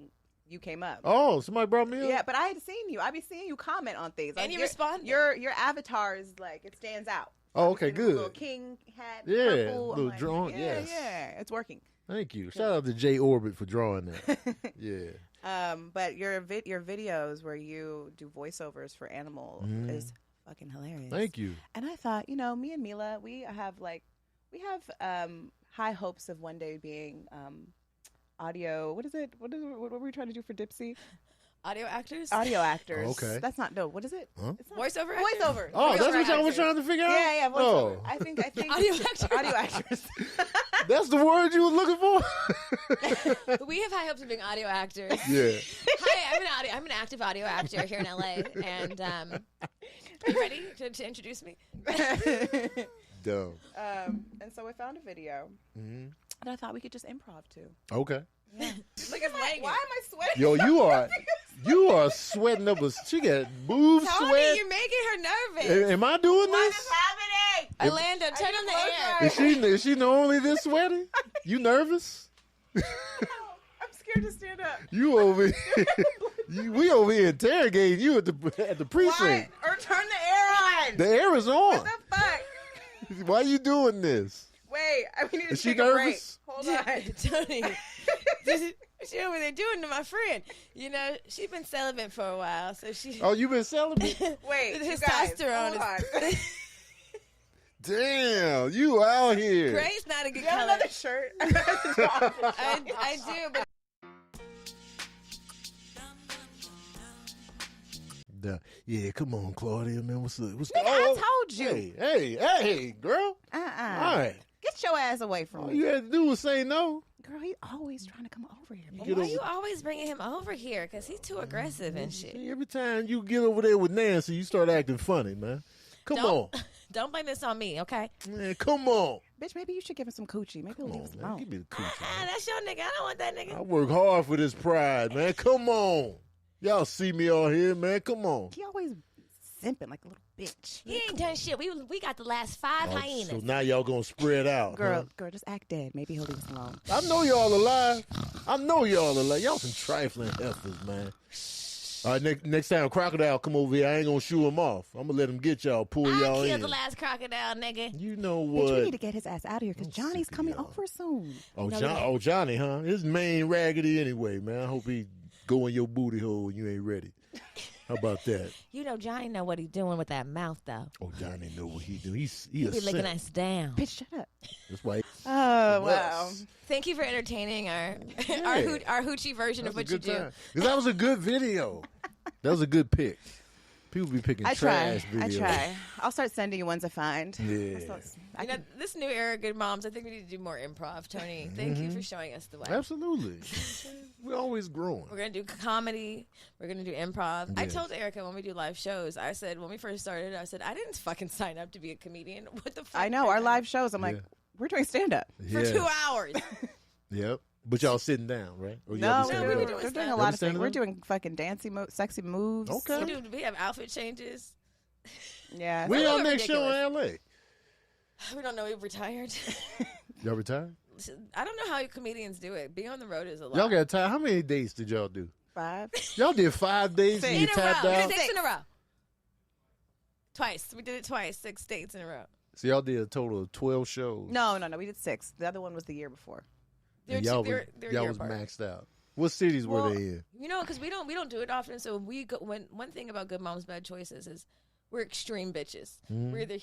you came up. Oh, somebody brought me up? Yeah, but I had seen you. I be seeing you comment on things. And you responded. Your avatar is like, it stands out. Oh, okay, good. Little king hat, Yeah, purple. little I'm drone, yeah, yes. Yeah, it's working. Thank you. Shout out to J Orbit for drawing that. Yeah. But your videos where you do voiceovers for animal is fucking hilarious. Thank you. And I thought, me and Mila, we have high hopes of one day being audio. What is it? What were we trying to do for Dipsy? Audio actors? Audio actors. Oh, okay. That's not what is it? Huh? It's not, Voiceover voiceover. Oh, that's Voiceover what y'all was actors. trying to figure out? Yeah, voiceover. Oh. I think Audio actors. Audio actors. That's the word you were looking for? We have high hopes of being audio actors. Yeah. Hi, I'm an active audio actor here in LA, and are you ready to introduce me? Dumb. And so we found a video, and I thought we could just improv too. Okay. Look at Why am I sweating? Yo, you are sweating up a. She got boob Tony, sweat. you're making her nervous. Am I doing What is this? happening? Orlando, turn on the air. Is she normally this sweaty? You nervous? I'm scared to stand up. You over we over here interrogating you at the precinct. What? Or turn the air on. The air is on. What the fuck? Why you doing this? Wait, we need to Is she take a break. nervous? Hold on. Tony, she over there doing to my friend. She's been celibate for a while, so she. Oh, you been celibate? Wait, The you guys, testosterone hold on. Damn, you out here. Gray's not a good You have color. another shirt? I do, but Yeah, come on, Claudia, man. What's up? I told you. Hey, girl. All right. Get your ass away from All me. you had to do was say no. Girl, he's always trying to come over here. You why get are over- you always bringing him over here? Because he's too aggressive and shit. See, every time you get over there with Nancy, you start acting funny, man. Come on. Don't blame this on me, okay? Man, come on. Bitch, maybe you should give him some coochie. Maybe he'll Come leave us on, man. alone. Give me the coochie. Ah, that's your nigga. I don't want that nigga. I work hard for this pride, man. Come on. Y'all see me all here, man. Come on. He always simping like a little bitch. He ain't done shit. We got the last 5 hyenas. So now y'all gonna spread out. Girl, huh? girl, just act dead. Maybe he'll leave us alone. I know y'all alive. Y'all some trifling heifers, man. All right, next time Crocodile come over here, I ain't gonna shoo him off. I'm gonna let him get y'all, pull I y'all killed in. the last crocodile, nigga. You know Bitch, we what? need to get his ass out of here because Johnny's sick of coming y'all. over soon. Johnny, huh? His main raggedy anyway, man. I hope he go in your booty hole when you ain't ready. How about that? You know Johnny know what he's doing with that mouth, though. Oh, Johnny know what he do. He He a be licking simp. us down. Bitch, shut up. That's why. Oh, wow. Thank you for entertaining our hoochie version of what you do. Because that was a good video. That was a good pick. People be picking I try. trash videos. I try. I'll start sending you ones I find. Yeah. I You know, this new era of Good Moms, I think we need to do more improv, Tony. Thank you for showing us the way. Absolutely. We're always growing. We're going to do comedy. We're going to do improv. I Yes. told Erica when we do live shows, I said, when we first started, I said, I didn't fucking sign up to be a comedian. What the fuck? I know. Our live shows, I'm like, Yeah. we're doing stand up. For 2 hours. Yep. But y'all sitting down, right? Or No, y'all be no, standing we up? be doing we're doing stand-up. a lot Y'all of be standing things. We're up? doing fucking sexy moves. Okay. We have outfit changes. Yeah. When It's a y'all little next show in ridiculous. LA? We don't know. We've retired. Y'all retired? I don't know how comedians do it. Being on the road is a lot. Y'all got tired. How many dates did y'all do? 5. Y'all did 5 days and Six. you in a tapped row. out? 6 in a row. Twice. We did it twice. 6 dates in a row. So y'all did a total of 12 shows. No. We did 6. The other one was the year before. And They're y'all two- was, they're y'all year was apart. maxed out. What cities were Well, they in? You know, because we don't do it often. So we go one thing about Good Moms Bad Choices is we're extreme bitches. Mm-hmm. We're either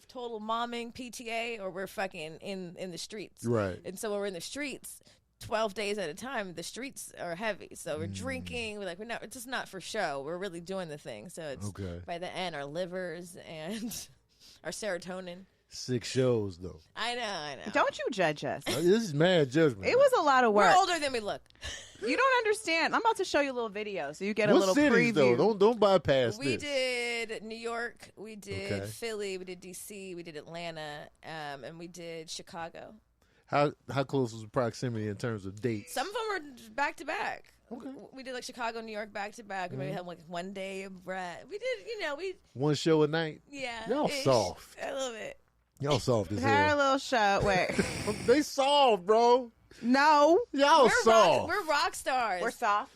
total momming PTA or we're fucking in the streets. Right. And so when we're in the streets, 12 days at a time, the streets are heavy. So Mm. we're drinking. We're like, we're not. It's just not for show. We're really doing the thing. So it's Okay. by the end, our livers and our serotonin. 6 shows, though. I know. Don't you judge us. This is mad judgment. It was a lot of We're work. older than we look. You don't understand. I'm about to show you a little video so you get a What little cities, preview. though? Don't bypass We this. did New York, we did Okay. Philly, we did DC, we did Atlanta, and we did Chicago. How close was the proximity in terms of dates? Some of them were back to back. Okay. We did like Chicago, New York back to back. We maybe had like one day of Brad. We did, One show a night. yeah. Y'all ish, soft. A little bit. Y'all soft as Had a hell. little show. Wait. They soft, bro. No. Y'all soft. We're rock stars. We're soft.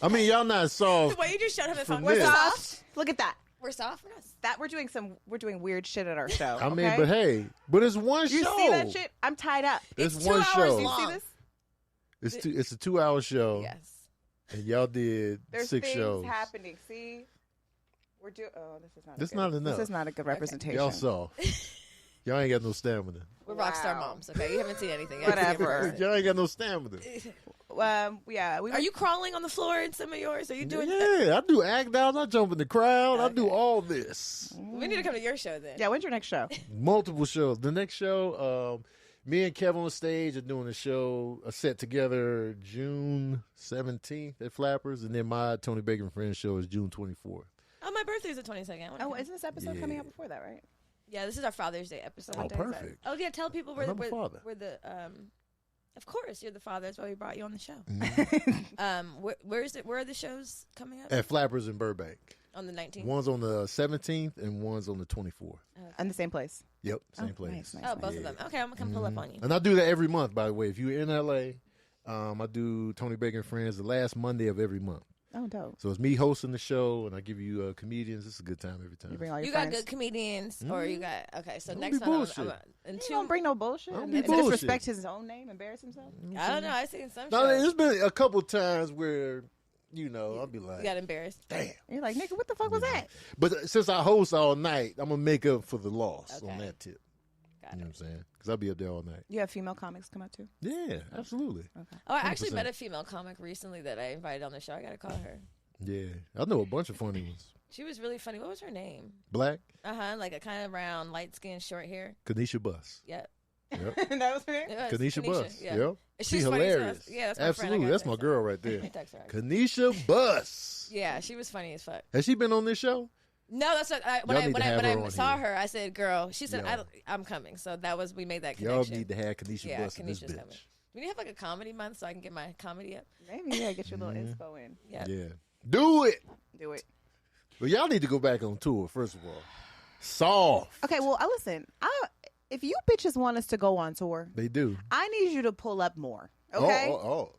I mean, y'all not The soft. way you just showed him the For phone. this. We're soft. Soft. Look at that. We're soft. We're not. We're doing weird shit at our show. I mean, okay? but hey, but it's one You show. see that shit? I'm tied up. It's It's one 2 hours show. You long. see this? It's a 2-hour show, Yes. and y'all did There's 6 things shows. happening. See, we're doing. Oh, this is not. That's good, not enough. This is not a good representation. Y'all soft. Y'all ain't got no stamina. We're rock star Wow. moms. Okay, you haven't seen anything. You haven't seen it Whatever. first. Y'all ain't got no stamina. Yeah. Are you crawling on the floor in some of yours? Are you doing? Yeah, I do act outs. I jump in the crowd. I do all this. We need to come to your show then. Yeah. When's your next show? Multiple shows. The next show, me and Kevin on stage are doing a set together June 17th at Flappers, and then my Tony Baker and Friends show is June 24th. Oh, my birthday's the 22nd. I wanna Oh, come. isn't this episode coming out before that? Right. Yeah, this is our Father's Day episode. Oh, perfect. Oh yeah, tell people I'm a father. where the of course you're the father. That's why we brought you on the show. Mm-hmm. Where is it? Where are the shows coming up? At Flappers in Burbank. On the 19th. One's on the 17th and one's on the 24th. In the same place. Yep, same Oh, place. nice, Oh, both of them. Okay, I'm gonna come pull up on you. And I do that every month, by the way. If you're in LA, I do Tony Baker and Friends the last Monday of every month. Oh, dope. So it's me hosting the show, and I give you comedians. It's a good time every time. You bring all your You got friends. good comedians, or you got okay. So Don't next be month, bullshit. in He two. don't bring no bullshit. Don't And be to bullshit. disrespect his own name, embarrass himself. I don't know. I've seen some No, shows. there's been a couple times where, I'll be like, You got embarrassed. damn. You're like, nigga, what the fuck was that? But since I host all night, I'm going to make up for the loss on Okay. that tip. Got You know it. what I'm saying? Because I'll be up there all night. You have female comics come out too. Yeah, absolutely. Oh, I actually 100%. met a female comic recently that I invited on the show. I gotta call her. Yeah. I know a bunch of funny ones. She was really funny. What was her name? Black, Like a kind of round, light skin, short hair. Kanisha Bus. Yep. Yep. That was her name? It was Kanisha Bus. Yeah. Yep. She's She's funny as hilarious. fuck. Yeah, that's my friend. I Absolutely. gotta That's my text girl right her. there. I text her. Kanisha Bus. Yeah, she was funny as fuck. Has she been on this show? No, that's what Y'all need to have her when I on saw here. her, I said, "Girl," she said, Yeah. "I'm coming." So we made that Y'all connection. need to have Kanisha Yeah, Bus in this Kanisha's bitch. coming. We need to have like a comedy month so I can get my comedy up. Maybe get your little inspo in. Yeah. Yeah. Do it. Do it. But y'all need to go back on tour, first of all. Soft. Okay, well, listen. If you bitches want us to go on tour, They do. I need you to pull up more. Okay. Oh.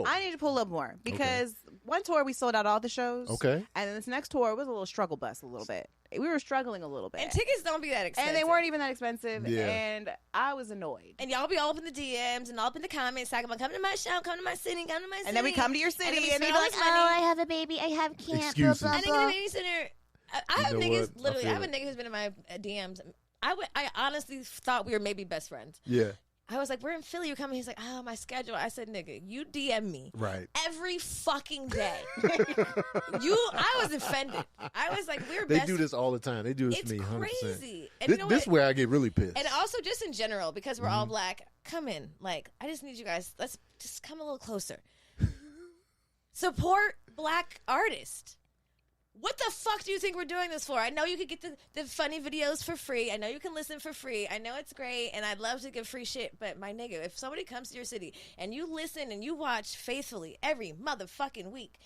I need you to pull up more because one tour we sold out all the shows. Okay. And then this next tour was a little struggle bus, a little bit. We were struggling a little bit. And tickets don't be that expensive. And they weren't even that expensive. Yeah. And I was annoyed. And y'all be all up in the DMs and all up in the comments talking about come to my show, come to my city, come to my city. And then we come to your city then and we they spend be all like, this oh, money. I have a baby. I have camp. Excuses. Blah, I blah, didn't get a blah. babysitter. I have know niggas what? I literally. I feel have a it. nigga who's been in my DMs. I honestly thought we were maybe best friends. Yeah. I was like, we're in Philly. You're coming. He's like, oh, my schedule. I said, nigga, you DM me Right. every fucking day. I was offended. I was like, we're They best. do this all the time. They do this It's to me 100%. crazy. And This, you know this is what? where I get really pissed. And also just in general, because we're Mm-hmm. all black, come in. Like, I just need you guys, let's just come a little closer. Support black artists. What the fuck do you think we're doing this for? I know you could get the funny videos for free. I know you can listen for free. I know it's great, and I'd love to give free shit. But my nigga, if somebody comes to your city and you listen and you watch faithfully every motherfucking week,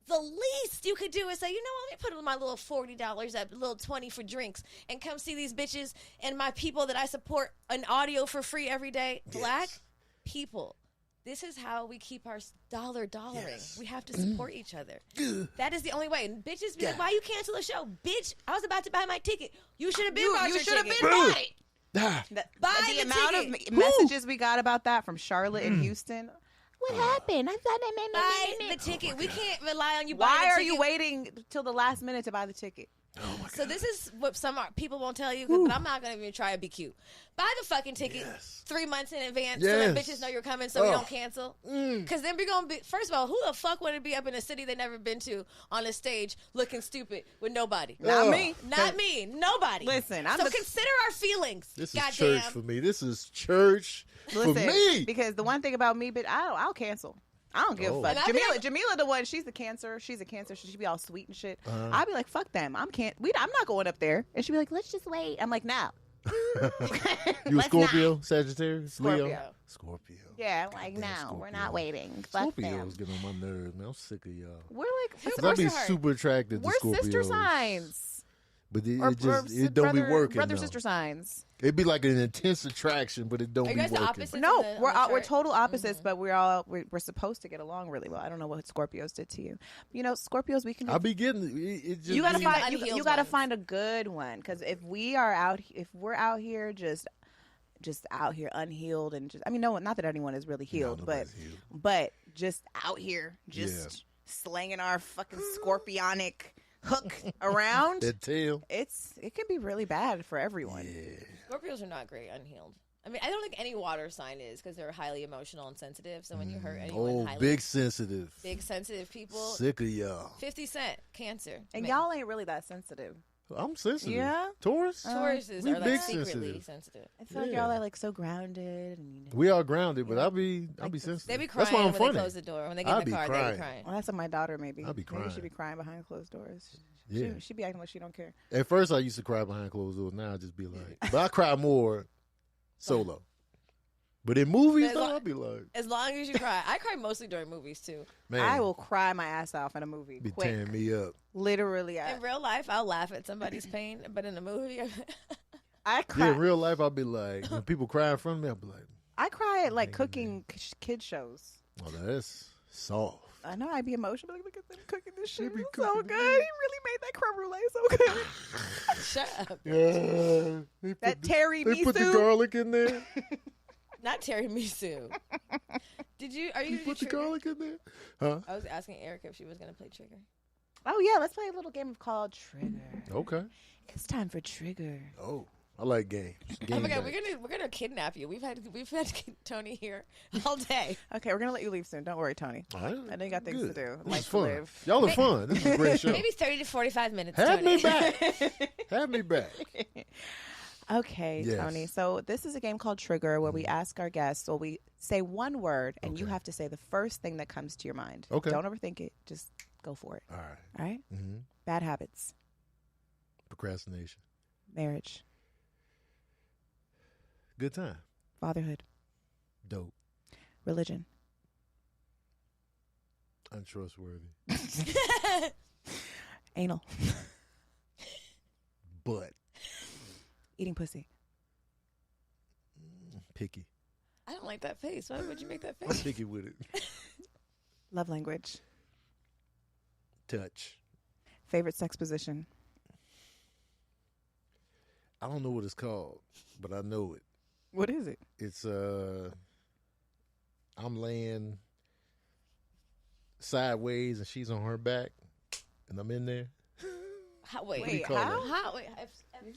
the least you could do is say, you know what, let me put my little $40 up, a little $20 for drinks, and come see these bitches and my people that I support an audio for free every day. Black people. This is how we keep our dollaring. Yes. We have to support each other. That is the only way. And bitches be like, why you cancel the show? Bitch, I was about to buy my ticket. You should have been bought You your should have ticket. been bought it. Ah, Buy the the amount ticket. of messages we got about that from Charlotte and Houston. What happened? I thought Buy the ticket. We can't rely on you Why buying the are ticket. you waiting till the last minute to buy the ticket? So this is what some people won't tell you, but I'm not going to even try to be cute. Buy the fucking ticket Yes. 3 months in advance so that Yes. bitches know you're coming so we don't cancel. Because then we're going to be, first of all, who the fuck want to be up in a city they never been to on a stage looking stupid with nobody? Not Ugh. me. Not me. Nobody. Listen, I'm so the- consider our feelings. this is Goddamn. church for me. This is church for Listen, me. because the one thing about me, but I'll cancel. I don't give Oh. a fuck. And I think- Jamila, the one, she's a cancer. She's a cancer. She be all sweet and shit. I'll be like, fuck them. I'm not going up there. And she'd be like, let's just wait. I'm like, no. You a Scorpio, Sagittarius, Leo? Scorpio. Scorpio. Yeah, like, Goddamn no, we're Scorpio. not waiting. Fuck them. Scorpios get on my nerves, man. I'm sick of y'all. We're like, Cause I be super attracted to we're Scorpios. sister signs. But it Or just it don't be working. Brother though. sister signs. It'd be like an intense attraction, but it don't Are you be guys the working. opposites? No, on we're the we're chart? total opposites, but we're supposed to get along really well. I don't know what Scorpios did to you. You know, Scorpios, we can. I be getting it. Just You gotta be- find unhealed you gotta ones. find a good one, because if we're out here just out here unhealed and just, I mean, no one, not that anyone is really healed, but nobody's healed. but just out here just slanging our fucking scorpionic hook around. that tail. It can be really bad for everyone. Scorpios are not great unhealed. I mean, I don't think any water sign is, because they're highly emotional and sensitive. So when you hurt anyone, Oh, highly big sensitive. big sensitive people, Sick of y'all. 50 Cent, Cancer, And Man. y'all ain't really that sensitive. I'm sensitive. Yeah? Taurus. Tauruses we are like big secretly sensitive. sensitive. I feel like Yeah. y'all are like so grounded, and you know. We are grounded, but I'll be sensitive. They be That's crying why I'm when funny. they close the door. When they get I'll in the be car, they crying. be crying. Well, that's what my daughter maybe. I'll be Maybe crying. she be crying behind closed doors. Yeah. She be acting like she don't care. At first, I used to cry behind closed doors. Now I just be like, but I cry more solo. But in movies, As though, long- I'll be like, As long as you cry. I cry mostly during movies, too. man, I will cry my ass off in a movie. be Quick. tearing me up. Literally, In real life, I'll laugh at somebody's pain, but in a movie, I cry. Yeah, in real life, I'll be like, when people cry in front of me, I'll be like, I cry at like cooking kid shows. oh, that's soft. I know I'd be emotional. Like, look at them cooking this shit. be It's so cooking good. He really made that creme brulee so good. shut up. Yeah, they That put Terry they put the miso. garlic in there. Not tiramisu. Are you Put the Trigger? garlic in there, huh? I was asking Erica if she was going to play Trigger. Oh yeah, let's play a little game called Trigger. Okay. It's time for Trigger. Oh, I like games. Oh my Game god, night. we're gonna kidnap you. We've had Tony here all day. Okay, we're gonna let you leave soon. Don't worry, Tony. All right. I know you got things Good. to do. This Life is to fun. live. Y'all are fun. This is a great show. Maybe 30 to 45 minutes. Have Tony. me back. Have me back. Okay, Yes. Tony. So this is a game called Trigger where we ask our guests, well, we say one word and you Okay. have to say the first thing that comes to your mind. Okay. Don't overthink it. Just go for it. All right. All right? Mm-hmm. Bad habits, Procrastination. marriage, Good time. fatherhood, Dope. religion, Untrustworthy. anal, But eating pussy, picky. I don't like that face. Why would you make that I'm face? picky with it. love language, Touch. favorite sex position, I don't know what it's called, but I know it. what is it? It's I'm laying sideways and she's on her back and I'm in there. Wait, do you call that? how? Wait,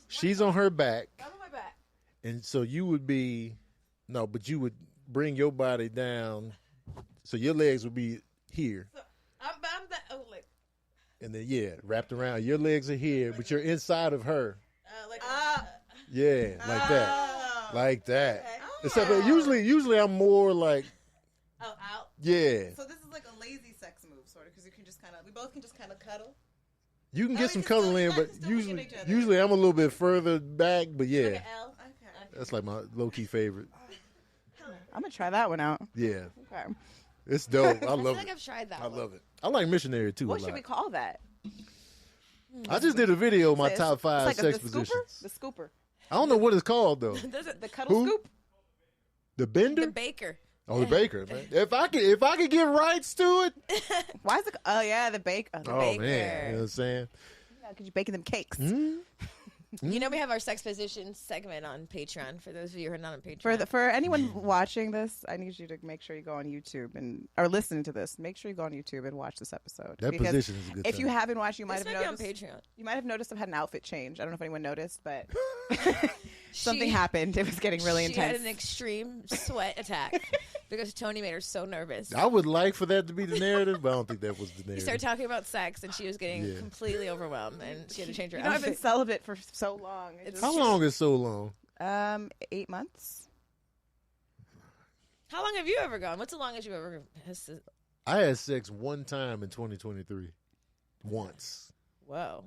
She's on her back I'm on my back. and so you would be but you would bring your body down so your legs would be here. I'm that. Oh, like, Wrapped around. Your legs are here, but you're inside of her. like, Yeah, like that. Like that. Except that usually I'm more like, out. yeah. So this is like a lazy sex move, sort of, because you can just we both can just kind of cuddle. You can Oh, get we some can still- cuddling in, you but guys can still look at each other. usually I'm a little bit further back, but yeah. L. Okay. That's like my low key favorite. I'm going to try that one out. Yeah. Okay. It's dope. I I feel love like it. I've tried that. I one. love it. I like missionary too. What a should we lot. call that? I just did a video of my It's- top five it's like sex the positions. Scooper? The scooper. I don't know what it's called though. The cuddle Who? scoop? The bender? The baker. Oh, the baker, man. If I could get rights to it. Why is it? Oh, yeah, the bake. Oh, the Oh bake. man, you know what I'm saying? Because you're baking them cakes. You know we have our sex position segment on Patreon. For those of you who are not on Patreon, For anyone watching this, I need you to make sure you go on YouTube or listening to this. Make sure you go on YouTube and watch this episode. That Because position is a good If you time. haven't watched, you might this have might be on noticed. Patreon. You might have noticed I've had an outfit change. I don't know if anyone noticed, but something She- happened. It was getting really She had intense. an extreme sweat attack because Tony made her so nervous. I would like for that to be the narrative, but I don't think that was the He narrative. started talking about sex, and she was getting Yeah. completely overwhelmed, and she had to change her You know, I've been outfit. celibate for so long. It's How long is so long? 8 months. How long have you ever gone? What's the longest you ever? I had sex one time in 2023. Once. Whoa.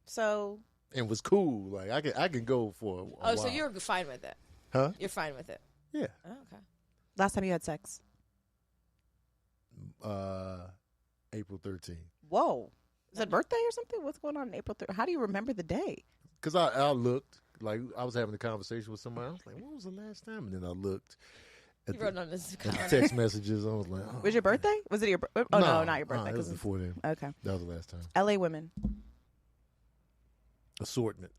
So and was cool. Like I can go for a while. So you're fine with it? Huh? You're fine with it? Yeah. Oh, okay. Last time you had sex? April 13th. Whoa. Is it birthday or something? What's going on in April 3rd? How do you remember the day? Because I looked, like I was having a conversation with somebody. I was like, when was the last time? And then I looked at You wrote on this the text messages. I was like, oh. Was your birthday? Was it your birthday? Oh, no, not your birthday. It was 'cause before then. okay. That was the last time. LA women. Assortment.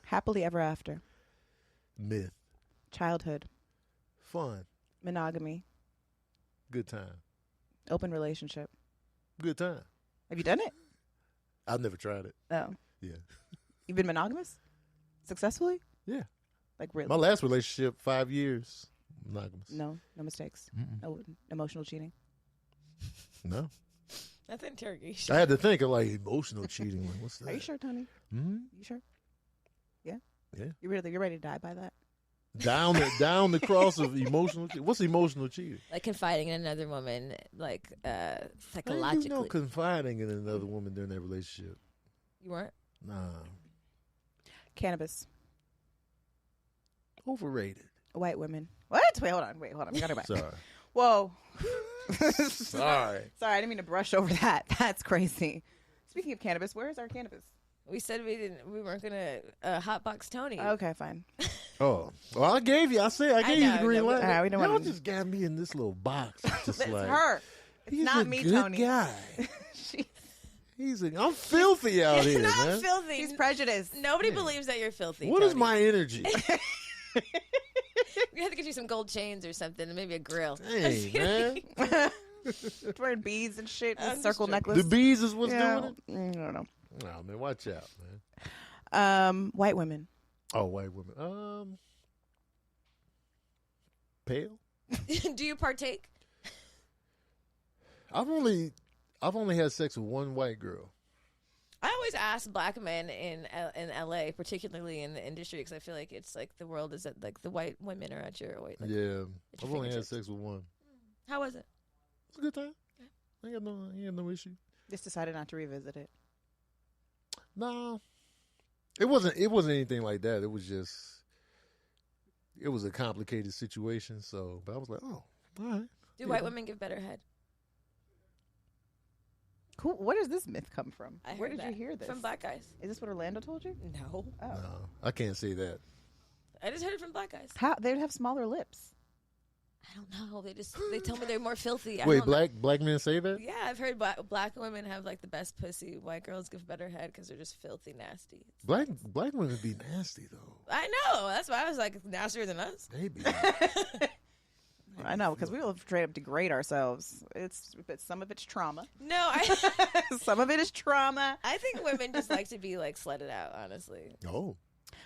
Happily ever after. Myth. Childhood. Fun. Monogamy. Good time. Open relationship. Good time. Have you done it? I've never tried it. Oh. Yeah. You've been monogamous? Successfully? Yeah. Like really? My last relationship, 5 years, monogamous. No mistakes. No emotional cheating. No. That's interrogation. I had to think of like emotional cheating. Like, what's that? Are you sure, Tony? Mm-hmm. You sure? Yeah. Yeah. You're ready to die by that? Down the cross of emotional. What's emotional cheating? Like confiding in another woman, like psychologically. How you know confiding in another woman during that relationship? You weren't? Nah. Cannabis. Overrated. White women. What? Wait, hold on. We got to go back. Sorry. Whoa. Sorry. Sorry, I didn't mean to brush over that. That's crazy. Speaking of cannabis, where is our cannabis? We said we weren't gonna hotbox Tony. Okay, fine. Oh, well, I gave you. I gave you the green light. All right, we don't Y'all want just got me in this little box. Just It's like her. It's he's not a me, good Tony. guy. She's I'm filthy out here, Not man. filthy. prejudiced. Nobody believes that you're filthy. What Tony. is my energy? We have to get you some gold chains or something, and maybe a grill. Hey, man. Wearing beads and shit, I'm and just circle joking. necklace. The bees is what's Yeah. doing it. I don't know. Oh man, watch out, man. White women. Oh, white women. Pale. Do you partake? I've only had sex with one white girl. I always ask black men in LA, particularly in the industry, because I feel like it's like the world is at like the white women are at your like, Yeah, at your I've only had fingertips. sex with one. How was it? It's a good time. I ain't got no issue. Just decided not to revisit it. No, it wasn't anything like that. It was a complicated situation. So, but I was like, oh, all right. Do white women give better head? Cool. Where does this myth come from? I Where heard did you that hear this? from black guys? Is this what Orlando told you? No, Oh. No, I can't say that. I just heard it from black guys. How they'd have smaller lips. I don't know. They tell me they're more filthy. I Wait, don't know. black men say that? Yeah, I've heard black women have like the best pussy. White girls give better head because they're just filthy nasty. Black women be nasty though. I know. That's why I was like nastier than us. They be. I know, because we will straight up degrade ourselves. But some of it's trauma. No, I Some of it is trauma. I think women just like to be like sledded out. Honestly, Oh,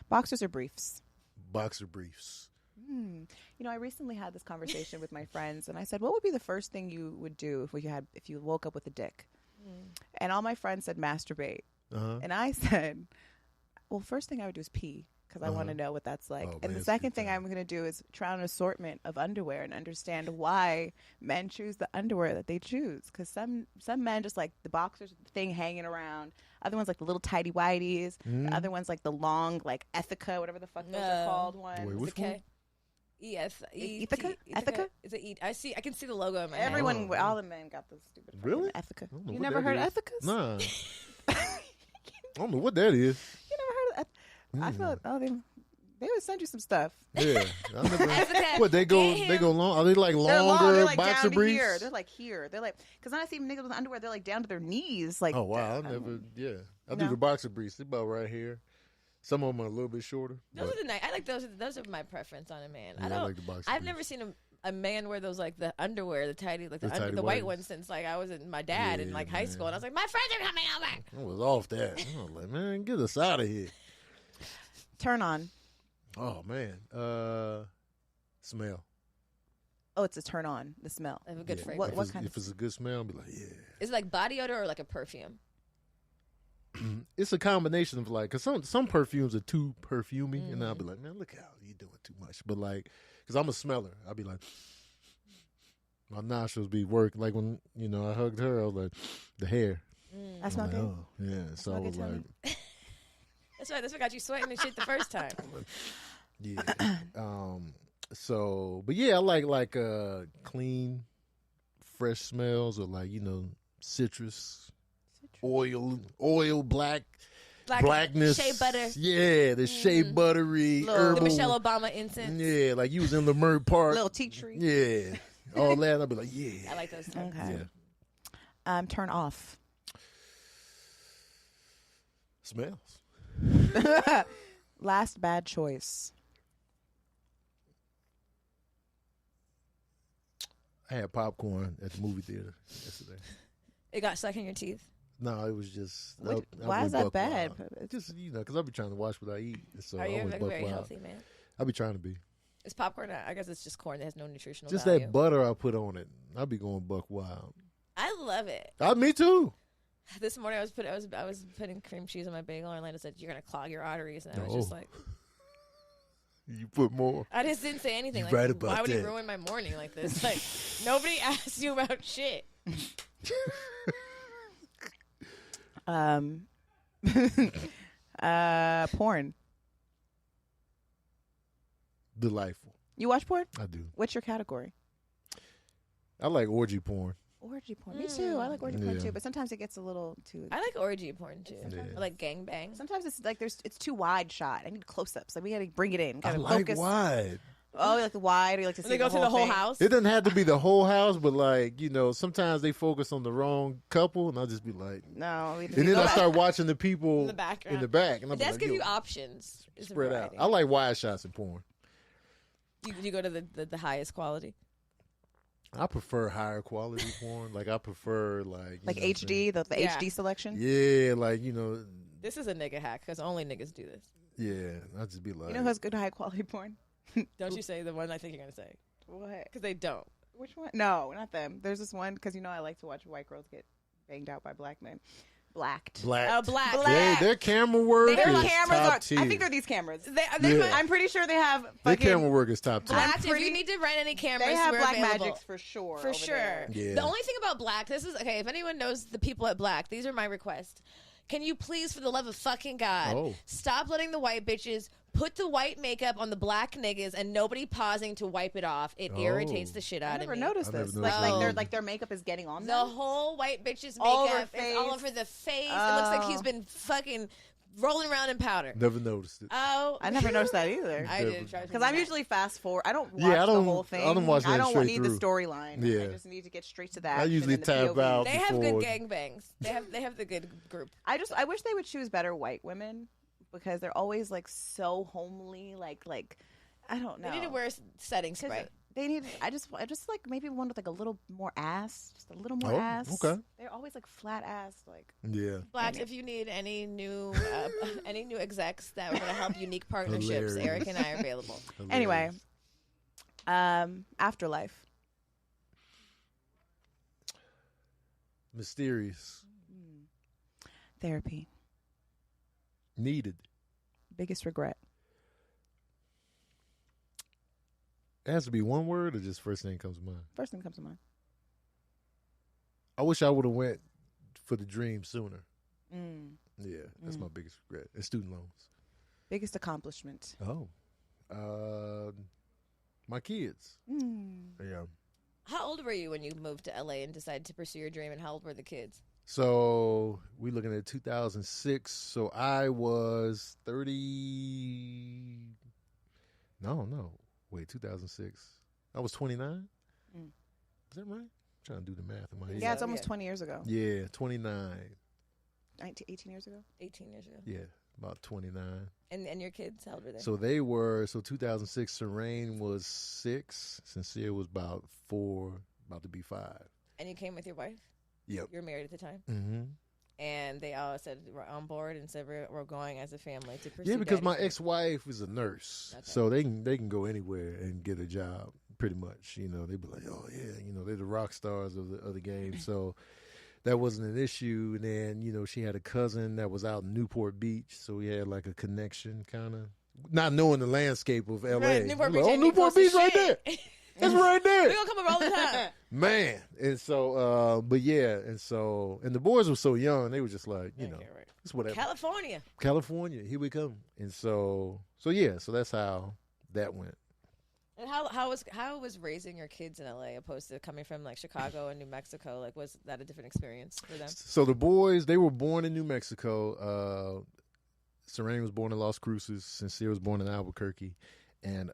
Boxers or briefs? boxer briefs. You know, I recently had this conversation with my friends, and I said, "What would be the first thing you would do if you woke up with a dick?" And all my friends said, "Masturbate." And I said, "Well, first thing I would do is pee because I want to know what that's like." Oh, and man, the it's second good thing time. I'm going to do is try on an assortment of underwear and understand why men choose the underwear that they choose. Because some men just like the boxers with the thing hanging around. Other ones like the little tighty whities. The other ones like the long like Ethica, whatever the fuck those are No. called. Ones. Wait, which okay. Ithaca? Ethica? Is it eat? I can see the logo in my head. Everyone, all the men got those stupid fucking Really? Ethica. I don't know You what never that heard is. Ethicas? Nah. I don't know what that is. You never heard of I feel like, they would send you some stuff. Yeah. I never, Ethica. what they go Get him. long? Are they like They're long. longer They're like boxer down to briefs? here. They're like here. They're like, because I see niggas with underwear, they're like down to their knees. Like, Oh wow, I never. Yeah, I do No. the boxer briefs. They're about right here. Some of them are a little bit shorter. Those but- are the nice. I like those. Those are my preference on a man. Yeah, I I don't. like the boxer I've briefs. never seen a man wear those like the underwear, the tidy, like The tidy the white whities. ones since like I was in my dad in Yeah, like high man. school, and I was like, my friends are coming over. I was off that. I was like, man, get us out of here. turn on. Oh man, smell. Oh, it's a turn on, the smell. I have a good Yeah. fragrance. What If kind if of- it's a good smell, I'll be like, yeah. Is it like body odor or like a perfume? It's a combination of like, cause some perfumes are too perfumey, and I'll be like, man, look how you doing too much. But like, cause I'm a smeller, I'll be like, my nostrils be working. Like when I hugged her, I was like, the hair. I smell I'm good. like, oh yeah. So I smell was good, like, That's why got you sweating and shit the first time. Yeah. But yeah, I like clean, fresh smells, or like citrus, oil, blackness, shea butter. Yeah, the shea buttery, herbal. The Michelle Obama incense. Yeah, like you was in Leimert Park. Little tea tree. Yeah, all that. I'll be like, yeah. I like those. Okay. Yeah. Turn off. Smells. Last bad choice. I had popcorn at the movie theater yesterday. It got stuck in your teeth. No, it was just. Why is that bad? It's just because I be trying to watch what I eat. So Are you I always a buck very wild. healthy man? I be trying to be. Is popcorn? I guess it's just corn that has no nutritional Just value. that butter I put on it. I be going buck wild. I love it. Me too. This morning I was putting cream cheese on my bagel, and Lana said, "You're gonna clog your arteries," and I was just like, You put more. I just didn't say anything. You're Like, right about why would you that. ruin my morning like this? Like, nobody asked you about shit. Porn. Delightful. You watch porn? I do. What's your category? I like orgy porn. Orgy porn. Me too. I like orgy porn Yeah. too, but sometimes it gets a little too. I like orgy porn too. Yeah. I like gangbang. Sometimes it's like it's too wide shot. I need close-ups. Like we got to bring it in. I Gotta like focus. wide. Oh, you like the wide, or you like to see They go through the whole thing? house. It doesn't have to be the whole house, but like sometimes they focus on the wrong couple, and I'll just be like, No. and then I start watching the people In the background. in the back, and I'm It does like, give yo, you options. It's a spread out. variety. I like wide shots in porn. You go to the highest quality. I prefer higher quality porn. Like I prefer like like you know what I'm saying? HD, the Yeah. HD selection. Yeah, like This is a nigga hack because only niggas do this. yeah. I just be like, You know who has good high quality porn? Don't you say the one I think you're gonna say What? because they don't. Which one? No, not them. There's this one because I like to watch white girls get banged out by black men. Blacked. black. Oh, black. Their camera work Their is cameras top are. tier. I think they're these cameras. Yeah. I'm pretty sure they have. Their Fucking, camera work is top tier. Black. If pretty- you need to rent any cameras, They have we're Black available. Magics for sure. For over sure. there. Yeah. The only thing about Black, this is okay. If anyone knows the people at Black, these are my requests. Can you please, for the love of fucking God, stop letting the white bitches put the white makeup on the black niggas and nobody pausing to wipe it off? It irritates the shit out I of never me. noticed I never this. noticed Like their makeup is getting on The them. whole white bitch's All over makeup is face. all over the face. It looks like he's been fucking rolling around in powder. Never noticed it. Oh, I never noticed that either. I did. Because I'm usually fast forward. I don't watch Yeah, I the don't- whole thing. I don't watch that I don't straight need through. the storyline. Yeah. I just need to get straight to that. I usually tab out. They have good before- gangbangs. They have the good group. I wish they would choose better white women because they're always like so homely. Like I don't know. They need to wear setting 'Cause spray. They need. I just like maybe one with like a little more ass, just a little more Oh, ass. okay. They're always like flat ass. Like Yeah. Black, if you need any new execs that are going to help unique partnerships, Hilarious. Eric and I are available. anyway, afterlife. Mysterious. Therapy. Needed. Biggest regret. It has to be one word or just first thing comes to mind. First thing comes to mind. I wish I would have went for the dream sooner. Mm. Yeah, that's my biggest regret. And student loans. Biggest accomplishment. Oh. My kids. Mm. Yeah. How old were you when you moved to LA and decided to pursue your dream, and how old were the kids? So we looking at 2006. So I was 30. No. Wait, 2006. I was 29. Mm. Is that right? I'm trying to do the math in my head. Yeah, it's almost Yeah. 20 years ago. Yeah, 29. 18 years ago. 18 years ago. Yeah, about 29. And your kids, how old were they? So 2006, Serene was 6. Sincere was about 4, about to be 5. And you came with your wife? Yep. You were married at the time? Mm-hmm. And they all said we're on board and said we're going as a family to pursue. Yeah, because my daddy's dream. ex-wife is a nurse, Okay. so they can go anywhere and get a job. Pretty much, they be like, oh yeah, they're the rock stars of the game. So that wasn't an issue. And then she had a cousin that was out in Newport Beach, so we had like a connection, kind of not knowing the landscape of L.A. Right, Newport We're Beach like, ain't oh, Newport close Beach to right shit. there. It's right there. We're gonna come over all the time. Man. And so, but yeah, and the boys were so young, they were just like, you know, right. it's whatever. California, here we come. And so yeah, so that's how that went. And how was raising your kids in LA opposed to coming from like Chicago and New Mexico? Like, was that a different experience for them? So the boys, they were born in New Mexico. Serene was born in Las Cruces. Sincere was born in Albuquerque. And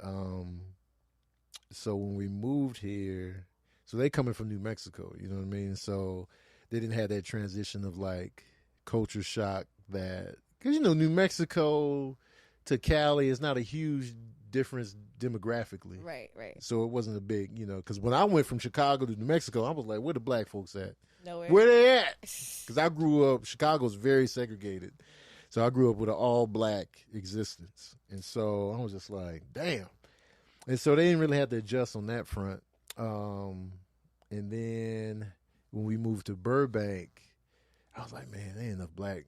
so when we moved here, so they coming from New Mexico, you know what I mean? So they didn't have that transition of like culture shock that, because, you know, New Mexico to Cali is not a huge difference demographically. Right. So it wasn't a big, you know, because when I went from Chicago to New Mexico, I was like, where the black folks at? Nowhere. Where they at? Because I grew up, Chicago's very segregated. So I grew up with an all-black existence. And so I was just like, damn. And so they didn't really have to adjust on that front. And then when we moved to Burbank, I was like, man, there ain't enough black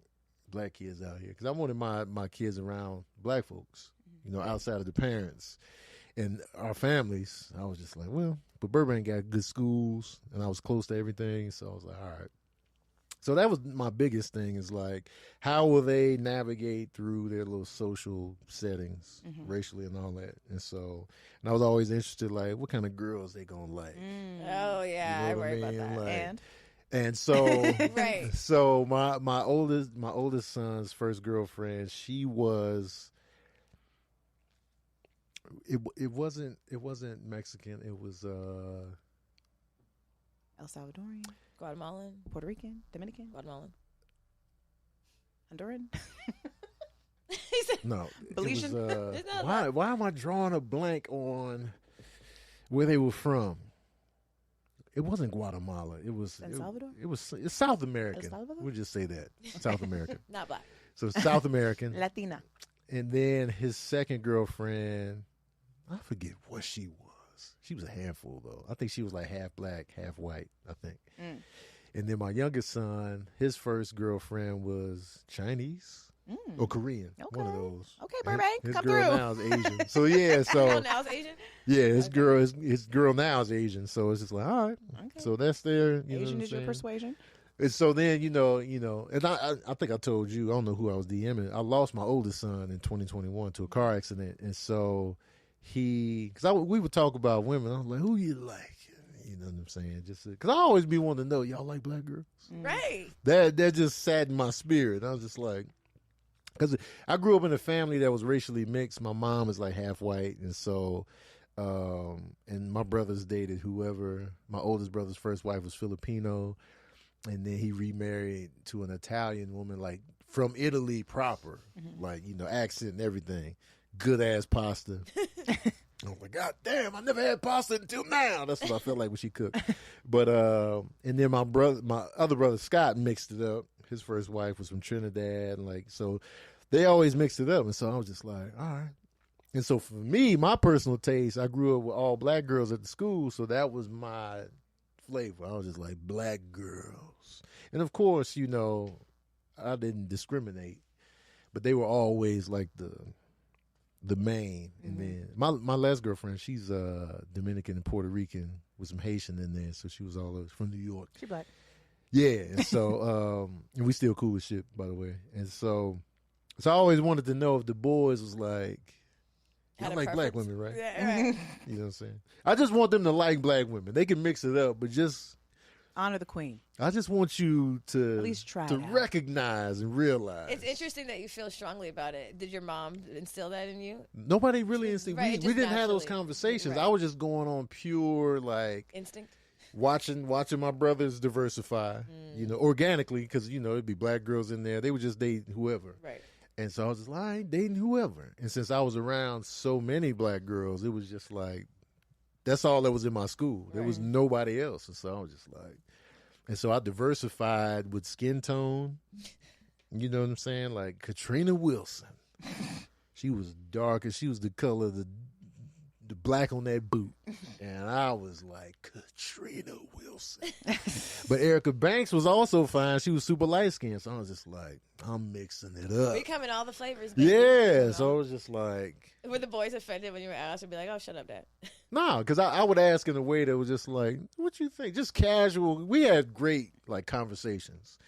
kids out here. Because I wanted my kids around black folks, you know, outside of the parents and our families. I was just like, well, but Burbank got good schools, and I was close to everything. So I was like, all right. So that was my biggest thing, is like, how will they navigate through their little social settings, racially and all that. And I was always interested, like, what kind of girls they gonna like. Oh yeah, You know I what worry about mean? that. Like, and so Right. so my oldest son's first girlfriend, she was, it wasn't Mexican, it was El Salvadorian, Guatemalan, Puerto Rican, Dominican, Guatemalan. Honduran. no, Belizean? it was, why am I drawing a blank on where they were from? It wasn't Guatemala. It was El Salvador? It's South American. El Salvador? We'll just say that. South American. Not black. So South American. Latina. And then his second girlfriend, I forget what she was. She was a handful, though. I think she was like half black, half white, I think. And then my youngest son, his first girlfriend was Chinese or Korean. Okay. One of those. Okay, Burbank, His come girl through. now is Asian. So yeah, Oh, now it's Asian. yeah, his girl now is Asian. So it's just like, all right. Okay. So that's their, you know Asian what is your I'm saying? persuasion. And so then, you know, and I think I told you, I don't know who I was DMing. I lost my oldest son in 2021 to a car accident. And so because we would talk about women. I was like, who you like? You know what I'm saying? Just because I always be wanting to know, y'all like black girls? Right. That just sat in my spirit. I was just like, because I grew up in a family that was racially mixed. My mom is like half white. And so, and my brothers dated whoever. My oldest brother's first wife was Filipino. And then he remarried to an Italian woman, like from Italy proper, like, you know, accent and everything. Good ass pasta. I was like, God damn, I never had pasta until now. That's what I felt like when she cooked. But and then my other brother Scott mixed it up. His first wife was from Trinidad, and like, so they always mixed it up. And so I was just like, all right. And so for me, my personal taste, I grew up with all black girls at the school, so that was my flavor. I was just like, black girls. And of course, you know, I didn't discriminate, but they were always like the main. And then my last girlfriend, she's Dominican and Puerto Rican with some Haitian in there, so she was all over from New York. She black. Yeah, and so and we still cool as shit, by the way. And so I always wanted to know if the boys was like, Had I a like black preference. women, right? Yeah, right. You know what I'm saying? I just want them to like black women. They can mix it up, but just Honor the queen. I just want you to At least try to it out. recognize and realize. It's interesting that you feel strongly about it. Did your mom instill that in you? Nobody really instinct. Right, We just didn't have those naturally. conversations. Right. I was just going on pure like Instinct? watching my brothers diversify, you know, organically, because you know it'd be black girls in there. They would just date whoever, Right. and so I was just like, I ain't dating whoever. And since I was around so many black girls, it was just like that's all that was in my school. There was nobody else, and so I was just like, and so I diversified with skin tone. You know what I'm saying? Like Katrina Wilson, she was darker. She was the color of the black on that boot. And I was like, Katrina Wilson. But Erica Banks was also fine. She was super light skinned. So I was just like, I'm mixing it up. We come in all the flavors. Baby. Yeah. You know? So I was just like, Were the boys offended when you were asked? Or be like, oh, shut up, Dad. No, because I would ask in a way that was just like, what you think? Just casual. We had great like conversations.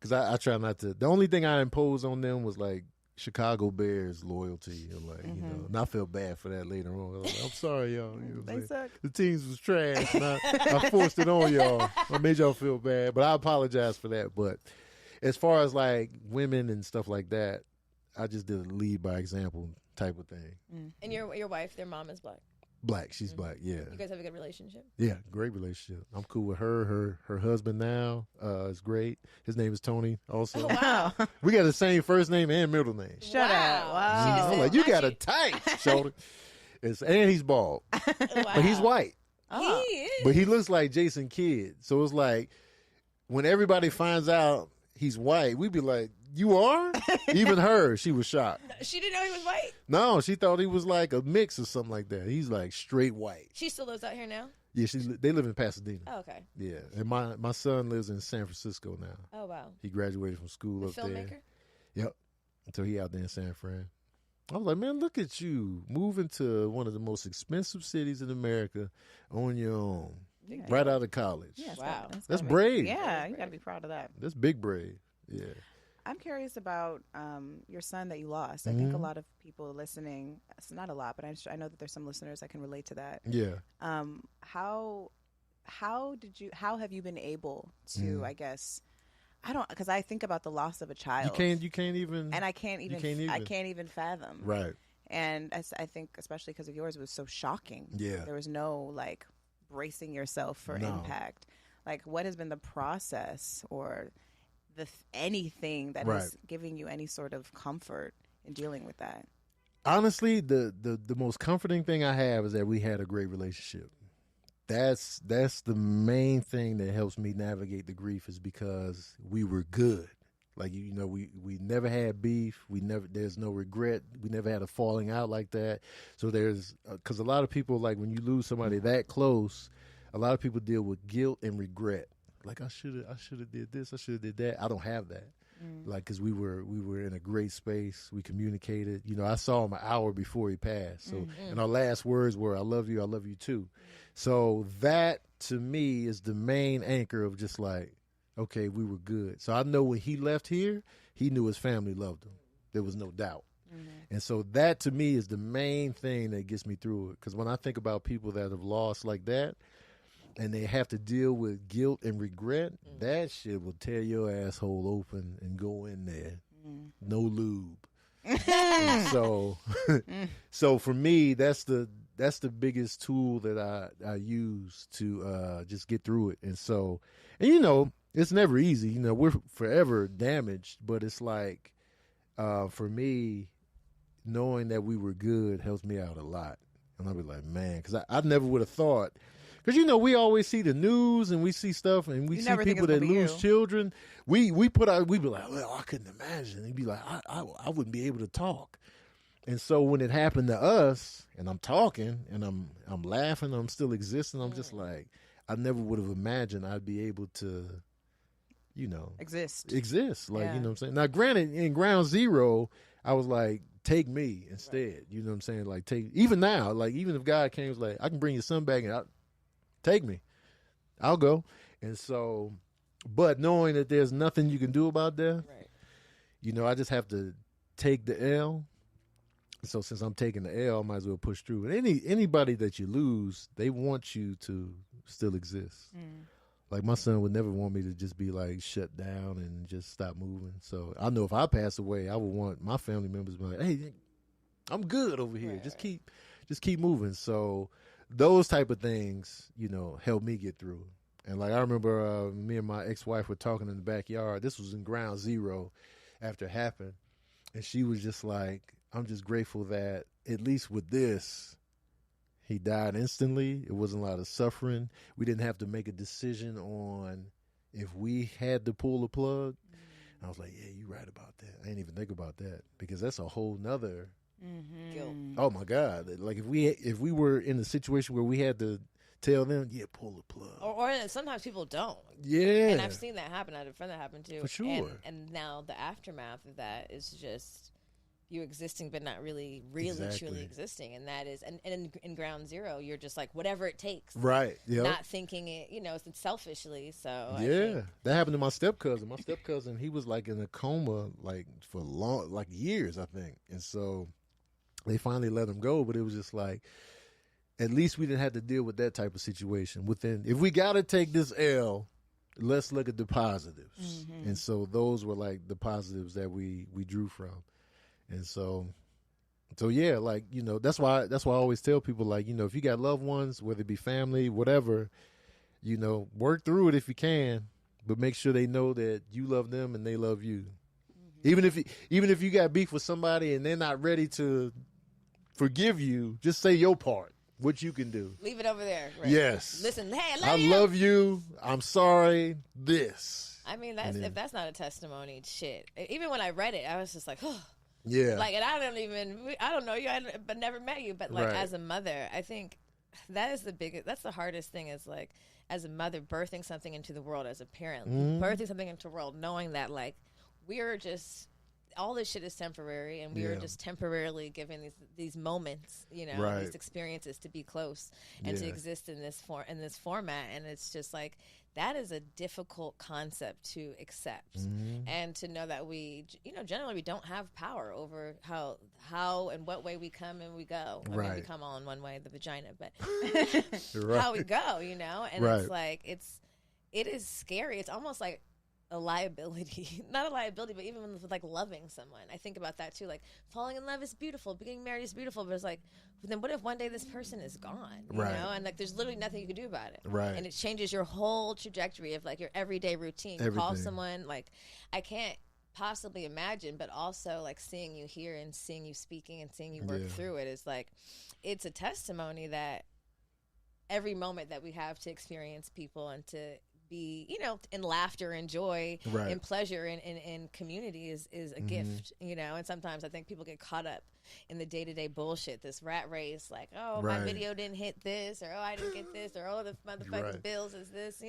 Because I try not to. The only thing I imposed on them was like Chicago Bears loyalty. And like, you know, and I felt bad for that later on. I was like, I'm sorry, y'all. You know what I'm saying? The teams was trash. And I forced it on y'all. I made y'all feel bad. But I apologize for that. But as far as like women and stuff like that, I just did a lead by example type of thing. And your wife, their mom is black. Black, she's black, yeah. You guys have a good relationship? Yeah, great relationship. I'm cool with her. Her husband now is great. His name is Tony also. Oh, wow. We got the same first name and middle name. Shut up. Wow. I'm like, you got a type, shoulder. And he's bald. But he's white. He is. But he looks like Jason Kidd. So it's like, when everybody finds out he's white, we be like, you are? Even her, she was shocked. She didn't know he was white? No, she thought he was like a mix or something like that. He's like straight white. She still lives out here now? Yeah, they live in Pasadena. Oh, okay. Yeah, and my son lives in San Francisco now. Oh, wow. He graduated from school up Filmmaker? there. Yep. So he out there in San Fran. I was like, man, look at you moving to one of the most expensive cities in America on your own, right out of college. Yeah, Wow. That's brave. Yeah, you got to be proud of that. That's big brave. Yeah. I'm curious about your son that you lost. I think a lot of people listening, it's not a lot, but I know that there's some listeners that can relate to that. Yeah. How have you been able to, I guess, because I think about the loss of a child. You can't even. And I can't even fathom. Right. And I think, especially because of yours, it was so shocking. Yeah. There was no like bracing yourself for impact. Like, what has been the process or anything that is giving you any sort of comfort in dealing with that? Honestly, the most comforting thing I have is that we had a great relationship. That's the main thing that helps me navigate the grief, is because we were good. Like, you know, we never had beef. There's no regret. We never had a falling out like that. So there's, because a lot of people, like, when you lose somebody that close, a lot of people deal with guilt and regret. Like, I should have did this, I should have did that. I don't have that. Like, because we were in a great space. We communicated. You know, I saw him an hour before he passed. So, and our last words were, I love you too. So that, to me, is the main anchor of just like, okay, we were good. So I know when he left here, he knew his family loved him. There was no doubt. And so that, to me, is the main thing that gets me through it. Because when I think about people that have lost like that, and they have to deal with guilt and regret, that shit will tear your asshole open and go in there. No lube. And so for me, that's the biggest tool that I use to just get through it. And so, and you know, it's never easy. You know, we're forever damaged, but it's like, for me, knowing that we were good helps me out a lot. And I'll be like, man, because I never would have thought. Because, you know, we always see the news and we see stuff and we see people that lose children. We be like, well, I couldn't imagine. He'd be like, I wouldn't be able to talk. And so when it happened to us, and I'm talking and I'm laughing, I'm still existing, I'm just like, I never would have imagined I'd be able to, you know, exist. Like, you know what I'm saying? Now, granted, in ground zero, I was like, take me instead. You know what I'm saying? Like, even now, like, even if God came, was like, I can bring your son back and take me, I'll go. And so, but knowing that there's nothing you can do about that, you know, I just have to take the L. So since I'm taking the L, I might as well push through. And anybody that you lose, they want you to still exist. Like, my son would never want me to just be like shut down and just stop moving. So I know if I pass away, I would want my family members to be like, hey, I'm good over here. Just keep moving. So those type of things, you know, help me get through. And like, I remember me and my ex-wife were talking in the backyard. This was in ground zero after it happened. And she was just like, I'm just grateful that at least with this, he died instantly. It wasn't a lot of suffering. We didn't have to make a decision on if we had to pull the plug. I was like, yeah, you're right about that. I didn't even think about that, because that's a whole nother guilt. Oh my God. Like, if we were in a situation where we had to tell them, yeah, pull the plug. Or sometimes people don't. Yeah. And I've seen that happen. I had a friend that happened to. For sure. And now the aftermath of that is just you existing but not really truly existing, and that is and in ground zero you're just like whatever it takes, right? Yeah, not thinking it, it's selfishly. So yeah, that happened to my step-cousin. My step-cousin, he was like in a coma like for long, like years, I think, and so they finally let him go. But it was just like, at least we didn't have to deal with that type of situation. If we got to take this L, let's look at the positives. And so those were like the positives that we drew from. And so yeah, like, that's why I always tell people, like, if you got loved ones, whether it be family, whatever, work through it if you can, but make sure they know that you love them and they love you. Even if you got beef with somebody and they're not ready to forgive you, just say your part. What you can do. Leave it over there. Right? Yes. Listen, hey, I love you. I'm sorry. This. I mean, if that's not a testimony, shit. Even when I read it, I was just like, oh. Yeah. Like, and I don't know you, but never met you. But like, as a mother, I think that's the hardest thing is like, as a mother, birthing something into the world, as a parent, birthing something into the world, knowing that like, we're just, all this shit is temporary, and we are just temporarily given these moments, these experiences to be close and to exist in this format, and it's just like that is a difficult concept to accept, and to know that we, generally we don't have power over how and what way we come and we go. I mean, we come all in one way, the vagina, but how we go, and it's like it is scary. It's almost like a liability, not a liability, but even with like loving someone, I think about that too. Like falling in love is beautiful, getting married is beautiful, but it's like, then what if one day this person is gone, you know? And like, there's literally nothing you can do about it, and it changes your whole trajectory of like your everyday routine. You call someone, like, I can't possibly imagine, but also like seeing you here and seeing you speaking and seeing you work through it is like, it's a testimony that every moment that we have to experience people and to be, in laughter and joy and pleasure and community is a gift, and sometimes I think people get caught up in the day-to-day bullshit, this rat race, like, oh, my video didn't hit this, or oh, I didn't get this, or oh, the motherfucking bills is this,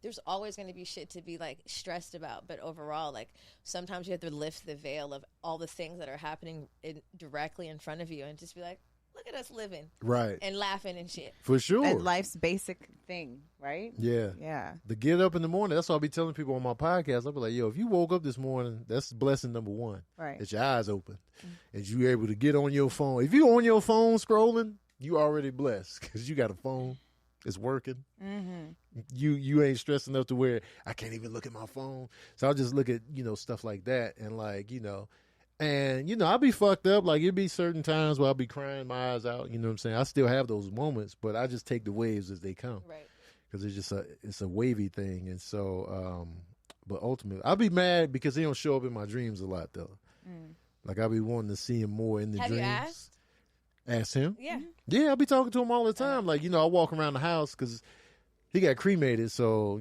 there's always going to be shit to be like stressed about, but overall, like, sometimes you have to lift the veil of all the things that are happening directly in front of you and just be like, look at us living. And laughing and shit. For sure. And life's basic thing, right? Yeah. Yeah. The get up in the morning, that's what I'll be telling people on my podcast. I'll be like, yo, if you woke up this morning, that's blessing number one. Right. That your eyes open. And you're able to get on your phone. If you're on your phone scrolling, you already blessed because you got a phone. It's working. You ain't stressed enough to where I can't even look at my phone. So I'll just look at, stuff like that and like, and, I'll be fucked up. Like, it'd be certain times where I'll be crying my eyes out. You know what I'm saying? I still have those moments, but I just take the waves as they come. Right. Because it's a wavy thing. And so, but ultimately, I'll be mad because he don't show up in my dreams a lot, though. Like, I'll be wanting to see him more in the dreams. Have you asked? Ask him? Yeah. Yeah, I'll be talking to him all the time. Like, I walk around the house because he got cremated, so,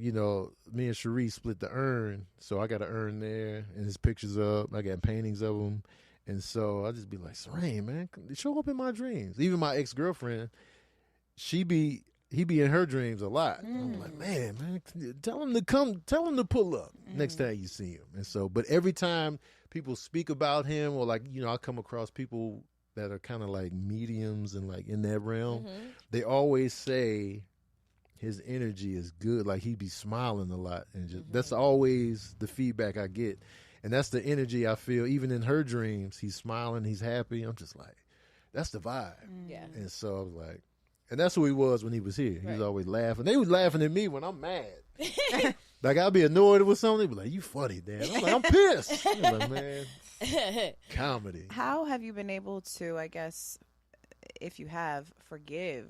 me and Cherie split the urn. So I got an urn there, and his pictures up. I got paintings of him. And so I just be like, Sarain, man, show up in my dreams. Even my ex-girlfriend, he be in her dreams a lot. I'm like, man, tell him to pull up next time you see him. And so, but every time people speak about him, or like, I come across people that are kind of like mediums and like in that realm, they always say his energy is good. Like, he be smiling a lot, and just that's always the feedback I get, and that's the energy I feel. Even in her dreams, he's smiling, he's happy. I'm just like, that's the vibe. Yeah. And so I was like, and that's who he was when he was here. He was always laughing. They was laughing at me when I'm mad. Like, I'll be annoyed with something. They be like, you funny, Dan. I'm like, I'm pissed. I'm like, man, comedy. How have you been able to, I guess, if you have, forgive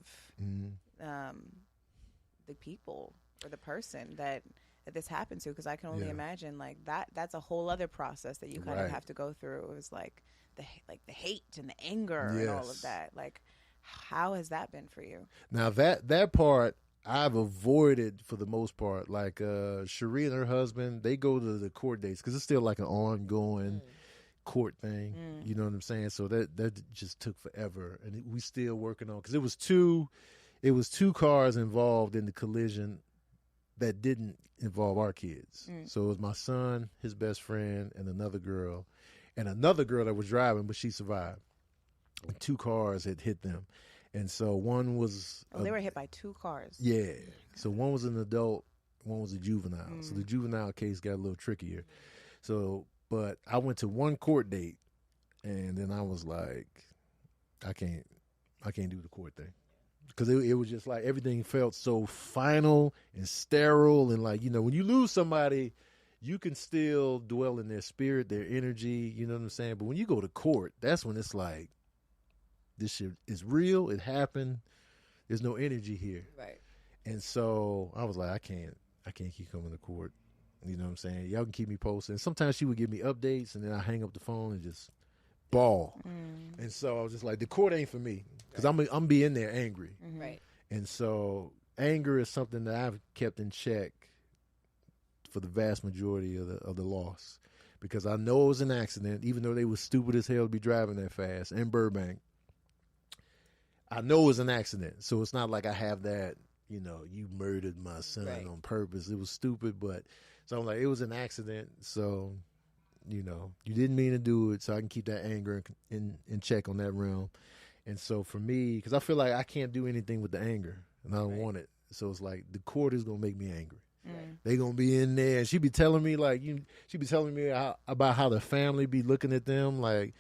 the people or the person that this happened to? Because I can only imagine like that's a whole other process that you kind of have to go through. It was like the hate and the anger and all of that. Like, how has that been for you? Now that part I've avoided for the most part. Like Cherie and her husband, they go to the court dates because it's still like an ongoing court thing. You know what I'm saying? So that just took forever, and we still working on, because it was two cars involved in the collision that didn't involve our kids. So it was my son, his best friend, and another girl. and another girl that was driving, but she survived. And 2 cars had hit them. And so one was... they were hit by 2 cars. Yeah. So one was an adult, one was a juvenile. So the juvenile case got a little trickier. So, but I went to one court date, and then I was like, I can't do the court thing. Because it was just like everything felt so final and sterile. And like, when you lose somebody, you can still dwell in their spirit, their energy, you know what I'm saying? But when you go to court, that's when it's like, this shit is real. It happened. There's no energy here. Right. And so I was like, I can't keep coming to court. You know what I'm saying? Y'all can keep me posted. And sometimes she would give me updates, and then I hang up the phone and just bawl. And so I was just like, the court ain't for me, because I'm being there angry. Right. And so anger is something that I've kept in check for the vast majority of the loss, because I know it was an accident, even though they were stupid as hell to be driving that fast in Burbank. I know it was an accident, so it's not like I have that, you murdered my son on purpose. It was stupid, but so I'm like, it was an accident, so you didn't mean to do it, so I can keep that anger in check on that realm. And so for me, because I feel like I can't do anything with the anger, and I don't want it, so it's like the court is gonna make me angry. They gonna be in there, and she be telling me about how the family be looking at them like.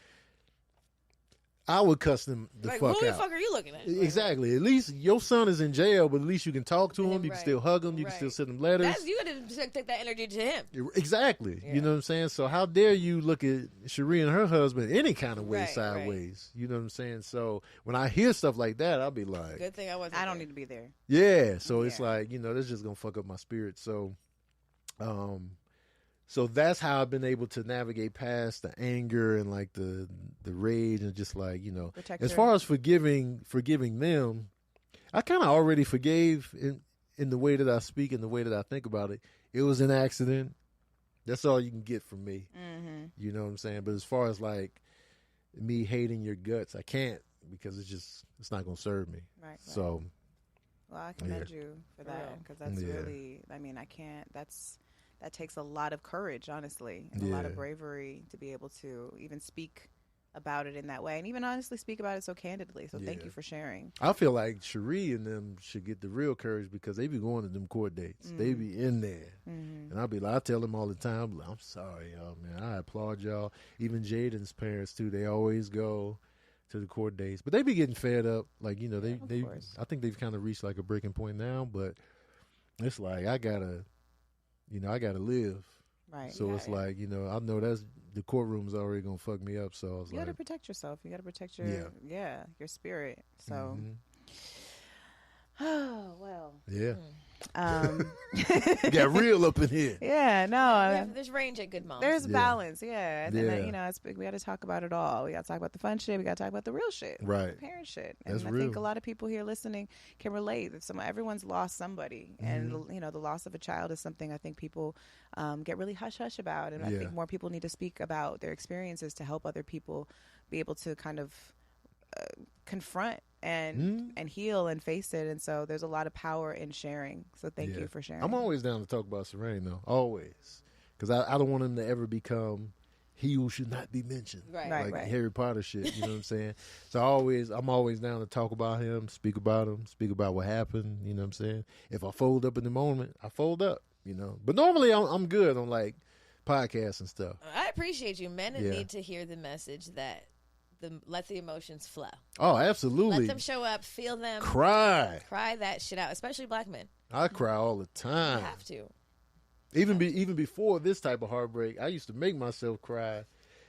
I would cuss them the fuck out. Who the fuck are you looking at? Exactly. At least your son is in jail, but at least you can talk to him. You can still hug him. You can still send him letters. You got to take that energy to him. Exactly. Yeah. You know what I'm saying? So how dare you look at Cherie and her husband any kind of way sideways? You know what I'm saying? So when I hear stuff like that, I'll be like, good thing I wasn't. I don't need to be there. Yeah. So it's like, that's just going to fuck up my spirit. So, so that's how I've been able to navigate past the anger and like the rage, and just like, as far as forgiving them, I kind of already forgave in the way that I speak and the way that I think about it. It was an accident. That's all you can get from me. You know what I'm saying? But as far as like me hating your guts, I can't, because it's not going to serve me. Right. So. Well, I commend you for that, because that's really, I can't, that takes a lot of courage, honestly, and a lot of bravery to be able to even speak about it in that way, and even honestly speak about it so candidly. So thank you for sharing. I feel like Cherie and them should get the real courage, because they be going to them court dates. They be in there. And I tell them all the time, I'm sorry, y'all, man. I applaud y'all. Even Jaden's parents, too, they always go to the court dates. But they be getting fed up. Like, they I think they've kind of reached like a breaking point now, but it's like, I gotta live. Right. So it's like, I know that's the courtroom's already gonna fuck me up. So I was you gotta protect yourself. You gotta protect your your spirit. So oh well. Yeah. Got real up in here. Yeah, no. There's range at Good Moms. There's balance, and then, we got to talk about it all. We got to talk about the fun shit. We got to talk about the real shit, right? The parent shit. That's and I think a lot of people here listening can relate. Everyone's lost somebody, and the loss of a child is something I think people get really hush hush about, and I think more people need to speak about their experiences to help other people be able to kind of confront and heal and face it. And so there's a lot of power in sharing. So thank you for sharing. I'm always down to talk about Serene, though. Always. Because I don't want him to ever become he who should not be mentioned. Like Harry Potter shit, you know what I'm saying? So I'm always down to talk about him, speak about what happened, you know what I'm saying? If I fold up in the moment, I fold up, But normally I'm good on like podcasts and stuff. I appreciate you. Men need to hear the message that let the emotions flow. Oh, absolutely. Let them show up, feel them. Cry that shit out, especially black men. I cry all the time. You have to. Even before this type of heartbreak, I used to make myself cry.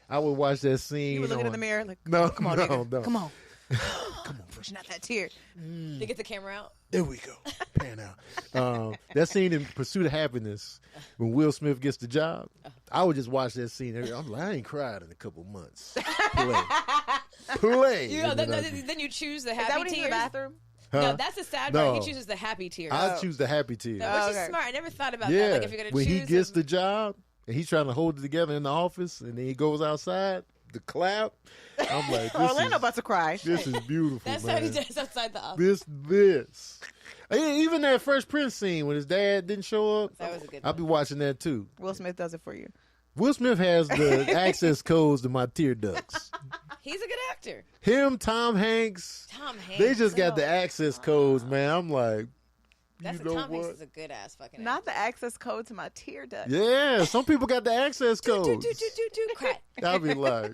I would watch that scene. You were looking in the mirror like, no, come on, no. Come on. Come on, pushing out that tear. To get the camera out. There we go. Pan out. That scene in Pursuit of Happiness, when Will Smith gets the job, I would just watch that scene. I'm like, I ain't cried in a couple months. Play. Then you choose the happy tears. Is that when he's in the bathroom? No, that's the sad part. He chooses the happy tears. I choose the happy tears. Which is smart. I never thought about that. Like, if you're gonna when choose he gets the job and he's trying to hold it together in the office, and then he goes outside, the clap. I'm like, Orlando about to cry. This is beautiful. That's man. how he does outside the office. This. Even that Fresh Prince scene when his dad didn't show up. That was a good one. I'll be watching that too. Will Smith does it for you. Will Smith has the access codes to my tear ducts. He's a good actor. Him, Tom Hanks. Tom Hanks. They just got the access codes, man. I'm like, That's you know Tom Hanks what? is a good ass fucking Not actor. the access code to my tear duct. Yeah, some people got the access codes. Crack. I'll be like,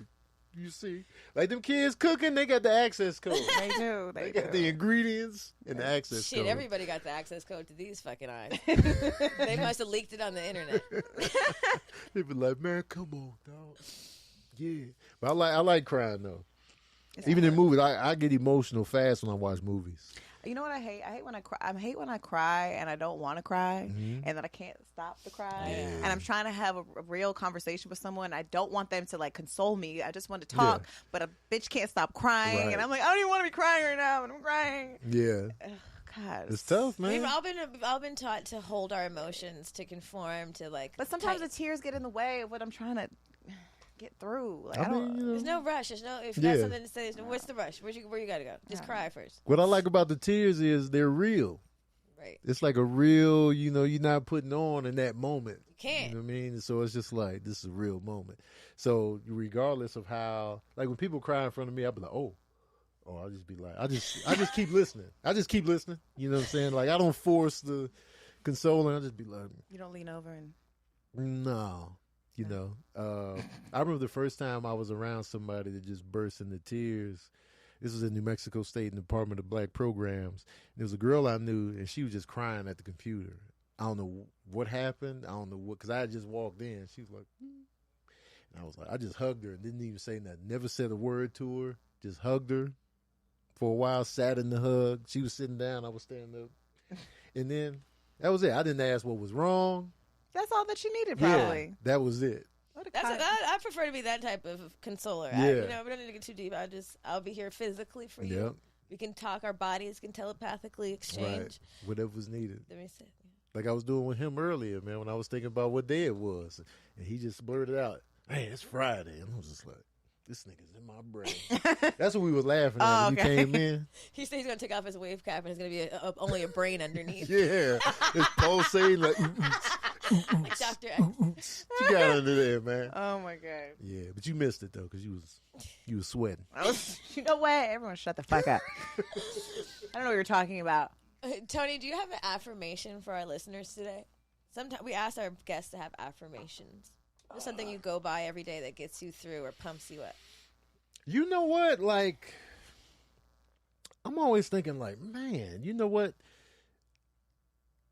you see, like them kids cooking, they got the access code. They do. They They got the do. ingredients and the access Shit, code. everybody got the access code to these fucking eyes. They must have leaked it on the internet. They be like, man, come on, dog. Yeah, but I like crying though. Even in movies, I get emotional fast when I watch movies. You know what I hate? I hate when I cry. I hate when I cry and I don't want to cry, and then I can't stop the cry. And I'm trying to have a real conversation with someone. I don't want them to like console me. I just want to talk, but a bitch can't stop crying, Right. and I'm like, I don't even want to be crying right now, but I'm crying. Yeah, God, it's tough, We've man. all been taught to hold our emotions, to conform, to like. But sometimes tight- the tears get in the way of what I'm trying to get through. Like, I I don't. mean, you know, There's no rush. There's no. If you Yeah. got something to say, what's the rush? Where you gotta go? Just cry first. what I like about the tears is they're real. Right. It's like a real, you're not putting on in that moment. You can't. You know what I mean? So it's just like, this is a real moment. So regardless of how, like when people cry in front of me, I'll be like, oh, I'll just be like, I just keep listening. I just keep listening. You know what I'm saying? Like I don't force the consoling. I just be like, You don't lean over and. no. I remember the first time I was around somebody that just burst into tears. This was in New Mexico State in the Department of Black Programs. There was a girl I knew, and she was just crying at the computer. I don't know what happened. I don't know what, because I had just walked in. She was like, and I was like, I just hugged her and didn't even say nothing. Never said a word to her. Just hugged her for a while, sat in the hug. She was sitting down. I was standing up. And then that was it. I didn't ask what was wrong. That's all that she needed, probably. Yeah, that was it. What a I prefer to be that type of consoler. Yeah. We don't need to get too deep. I'll be here physically for you. Yep. We can talk. Our bodies can telepathically exchange. Right. Whatever was needed. Let me see. Like I was doing with him earlier, man, when I was thinking about what day it was. And he just blurted out, "Hey, it's Friday." And I was just like, this nigga's in my brain. That's what we was laughing at when you came in. He said he's going to take off his wave cap and it's going to be only a brain underneath. Yeah. It's pulsating like, Like Dr. X. you got under there, man. Oh my God. Yeah, but you missed it though, because you was sweating. You know what? Everyone shut the fuck up. I don't know what you're talking about. Tony, do you have an affirmation for our listeners today? Sometimes we ask our guests to have affirmations. Just something you go by every day that gets you through or pumps you up. You know what? Like, I'm always thinking like, man, you know what?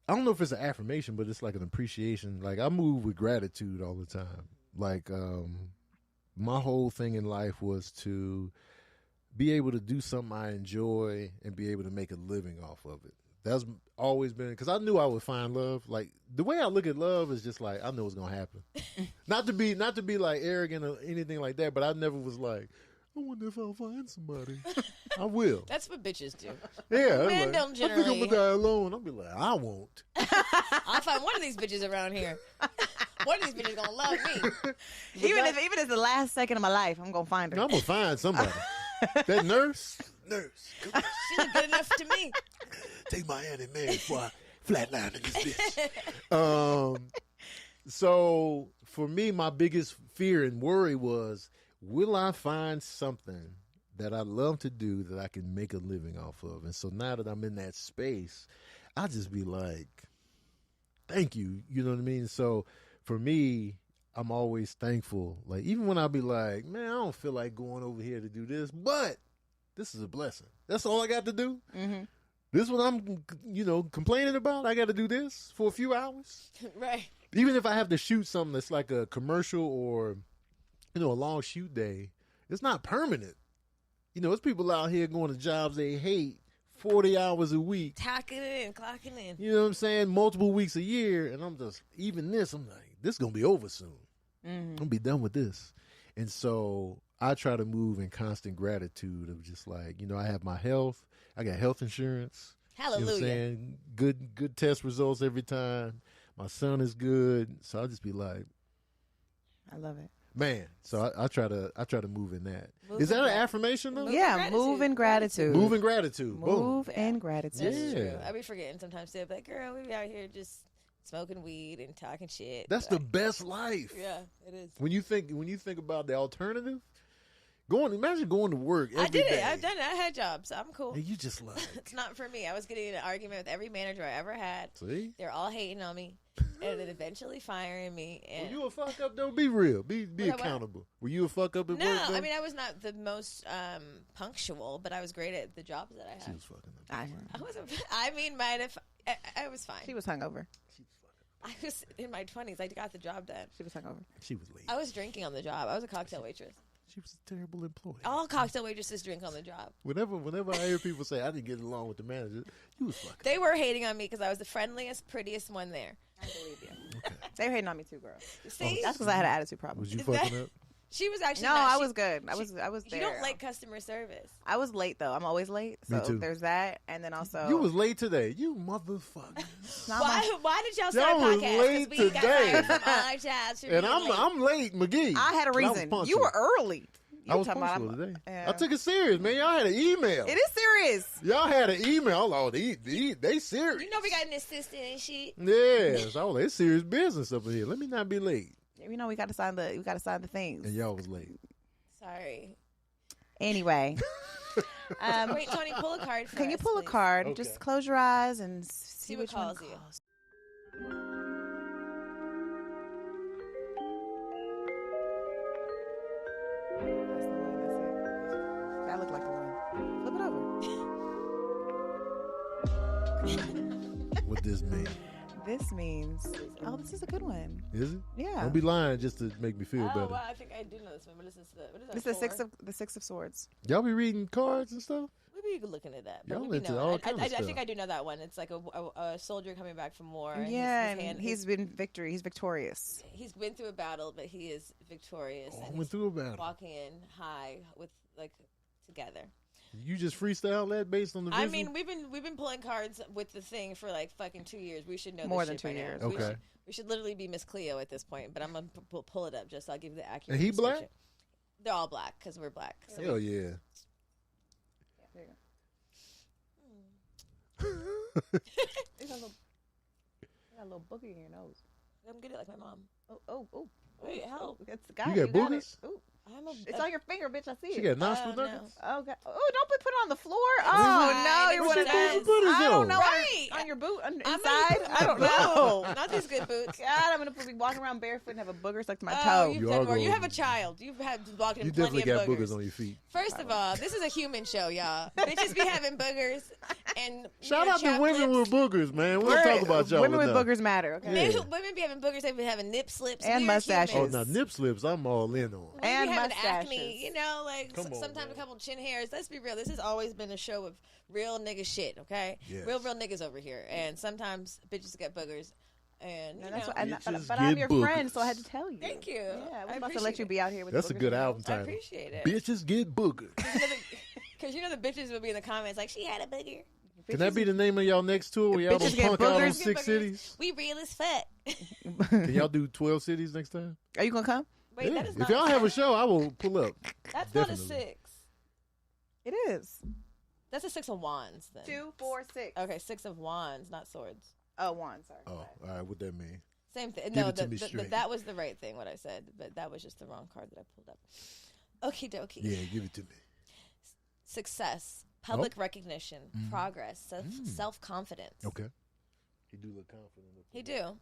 I don't know if it's an affirmation, but it's like an appreciation. Like I move with gratitude all the time. Like my whole thing in life was to be able to do something I enjoy and be able to make a living off of it. That's always been, because I knew I would find love. Like the way I look at love is just like, I know it's gonna happen. not to be like arrogant or anything like that, but I never was like, I wonder if I'll find somebody. I will. That's what bitches do. Yeah, I'm Men like, don't I think I'm generally- gonna die alone. I'll be like, I won't. I'll find one of these bitches around here. One of these bitches gonna love me. Even if it's the last second of my life, I'm gonna find her. I'm gonna find somebody. That nurse, come on, She look good enough to me. take my hand in man before I flatline in this bitch. So for me, my biggest fear and worry was, will I find something that I love to do that I can make a living off of? And so now that I'm in that space, I'll just be like, thank you. You know what I mean? So for me, I'm always thankful. Like, even when I be like, man, I don't feel like going over here to do this, but this is a blessing. That's all I got to do. Mm-hmm. This is what I'm, complaining about. I got to do this for a few hours. Right. Even if I have to shoot something that's like a commercial or, a long shoot day, it's not permanent. There's people out here going to jobs they hate 40 hours a week. Tacking it in, clocking in. You know what I'm saying? Multiple weeks a year. And I'm like, this is going to be over soon. Mm-hmm. I'm going to be done with this. And so I try to move in constant gratitude of just like, I have my health. I got health insurance. Hallelujah. You know what I'm saying? Good test results every time. My son is good. So I'll just be like, I love it. man. So I try to move in that. Move Is that in an grat- affirmation though? Move Yeah, in move in gratitude. Move in gratitude. Boom. Move in gratitude. That's Yeah. true. I be forgetting sometimes too. Like, girl, we be out here just smoking weed and talking shit. That's the best life. Yeah, it is. When you think about the alternative, imagine going to work every I did it. day. I've done it. I had jobs. I'm cool. And you just like, It's not for me. I was getting in an argument with every manager I ever had. see? They're all hating on me, and then eventually firing me. Were And you a fuck up though? Be real. Be What? accountable. Were you a fuck up at no, work though? I mean I was not the most punctual, but I was great at the jobs that I She had. was fucking up. I wasn't. I mean, I was fine. She was hungover. I was in my 20s. I got the job done. She was hungover. She was late. I was drinking on the job. I was a cocktail waitress. She was a terrible employee. All cocktail waitresses drink on the job. Whenever I hear people say I didn't get along with the manager, you was fucking. They were hating on me because I was the friendliest, prettiest one there. I believe you. They were hating on me too, girl. See, That's because I had an attitude problem. Was you Is fucking that- up? she was actually No, not, I she- was good. I was there. You don't like customer service. I was late though. I'm always late. Me So too. there's that, and then also You was late today. You motherfucker. Not my- Why did y'all start a Y'all was podcast? late Because we got today. fired from all our jobs. for And being late. I'm late, McGee. I had a But I was reason. punctual. You were early. You I was talking about punctual I'm- today. yeah. I took it serious, man. Y'all had an email. It is serious. Y'all had an email. Oh, they serious. You know we got an assistant and shit. Yes. Oh, they serious business up in here. Let me not be late. You know we got to sign the things. And y'all was late. Sorry. Anyway, Wait, Tony, pull a card for can you us, pull a please. card? Okay. Just close your eyes and see what which one calls you. calls. That's the one. That's it. That looked like the one. Flip it over. What this mean? This means, oh, this is a good one. Is it? Yeah. Don't be lying just to make me feel Oh, better. wow, I think I do know this one. What is this? What is that? This is for? the six of swords. Y'all be reading cards and stuff? Maybe you could look into that. But Y'all we into know all it. kind of I stuff. think I do know that one. It's like a soldier coming back from war. And Yeah, his hand, and he's been victory. He's victorious. he's been through a battle, but he is victorious. Oh, I and went he's through a battle. walking in high with together. You just freestyle that based on the I visual? mean, we've been pulling cards with the thing for like fucking 2 years. We should know More this than shit 2 by now. years. Okay. We should literally be Miss Cleo at this point. But I'm gonna pull it up. Just I'll give you the accurate. And he black? description. They're all black because we're black. So Hell yeah. There you go. You got a little boogie in your nose. I'm good at like my mom. Oh. Wait, help! That's the guy. You got got boogers? it. Ooh. I'm a. It's on your finger, bitch. I see She it. got nostril no. nuggets? Oh, God. Oh, don't put it on the floor. Oh, fine. no. You're It's one of just- those. Put it I don't on. know. Right. On your boot? I'm Inside? a- I don't know. Not these good boots. God, I'm going to be walking around barefoot and have a booger stuck to my Oh, toe. you've You done are more. You going- have a child. You've had walking You in plenty definitely of got boogers. boogers on your feet. First of all, this is a human show, y'all. Bitches be having boogers and Shout out to women with boogers, man. We don't We're- talk about y'all Women with enough. boogers matter, okay? Yeah. Women be having boogers. They be having nip slips And We're mustaches. Oh, humans. now nip slips, I'm all in on. We And be having mustaches. acne, you know, like Come on, sometimes man. a couple chin hairs. Let's be real. This has always been a show of real nigga shit, okay? Yes. Real niggas over here. And sometimes bitches get boogers. And, you And that's know, what, and, Bitches but I'm get your boogers. friend, so I had to tell you. Thank you. Yeah, I I was about to appreciate let you it. be out here with That's the a boogers good in your album nose. I title. appreciate it. Bitches get boogers. Because you know the bitches will be in the comments like, she had a booger. Can that be the name of y'all next tour where y'all Bitches don't get punk out on boogers. 6 cities? We real as fuck. Can y'all do 12 cities next time? Are you going to come? Wait, Yeah. that is If not y'all have a show, I will pull up. That's not a definitely. 6. It is. That's a 6 of wands then. 2, 4, 6. Okay, 6 of wands, not swords. Oh, one, sorry. Oh, all right. What that mean? Same thing. Give No, it to me straight. that was the right thing, what I said, but that was just the wrong card that I pulled up. Okie dokie. Yeah, give it to me. Success, public Oh. recognition, progress, self-confidence. Okay. He do look confident. He do.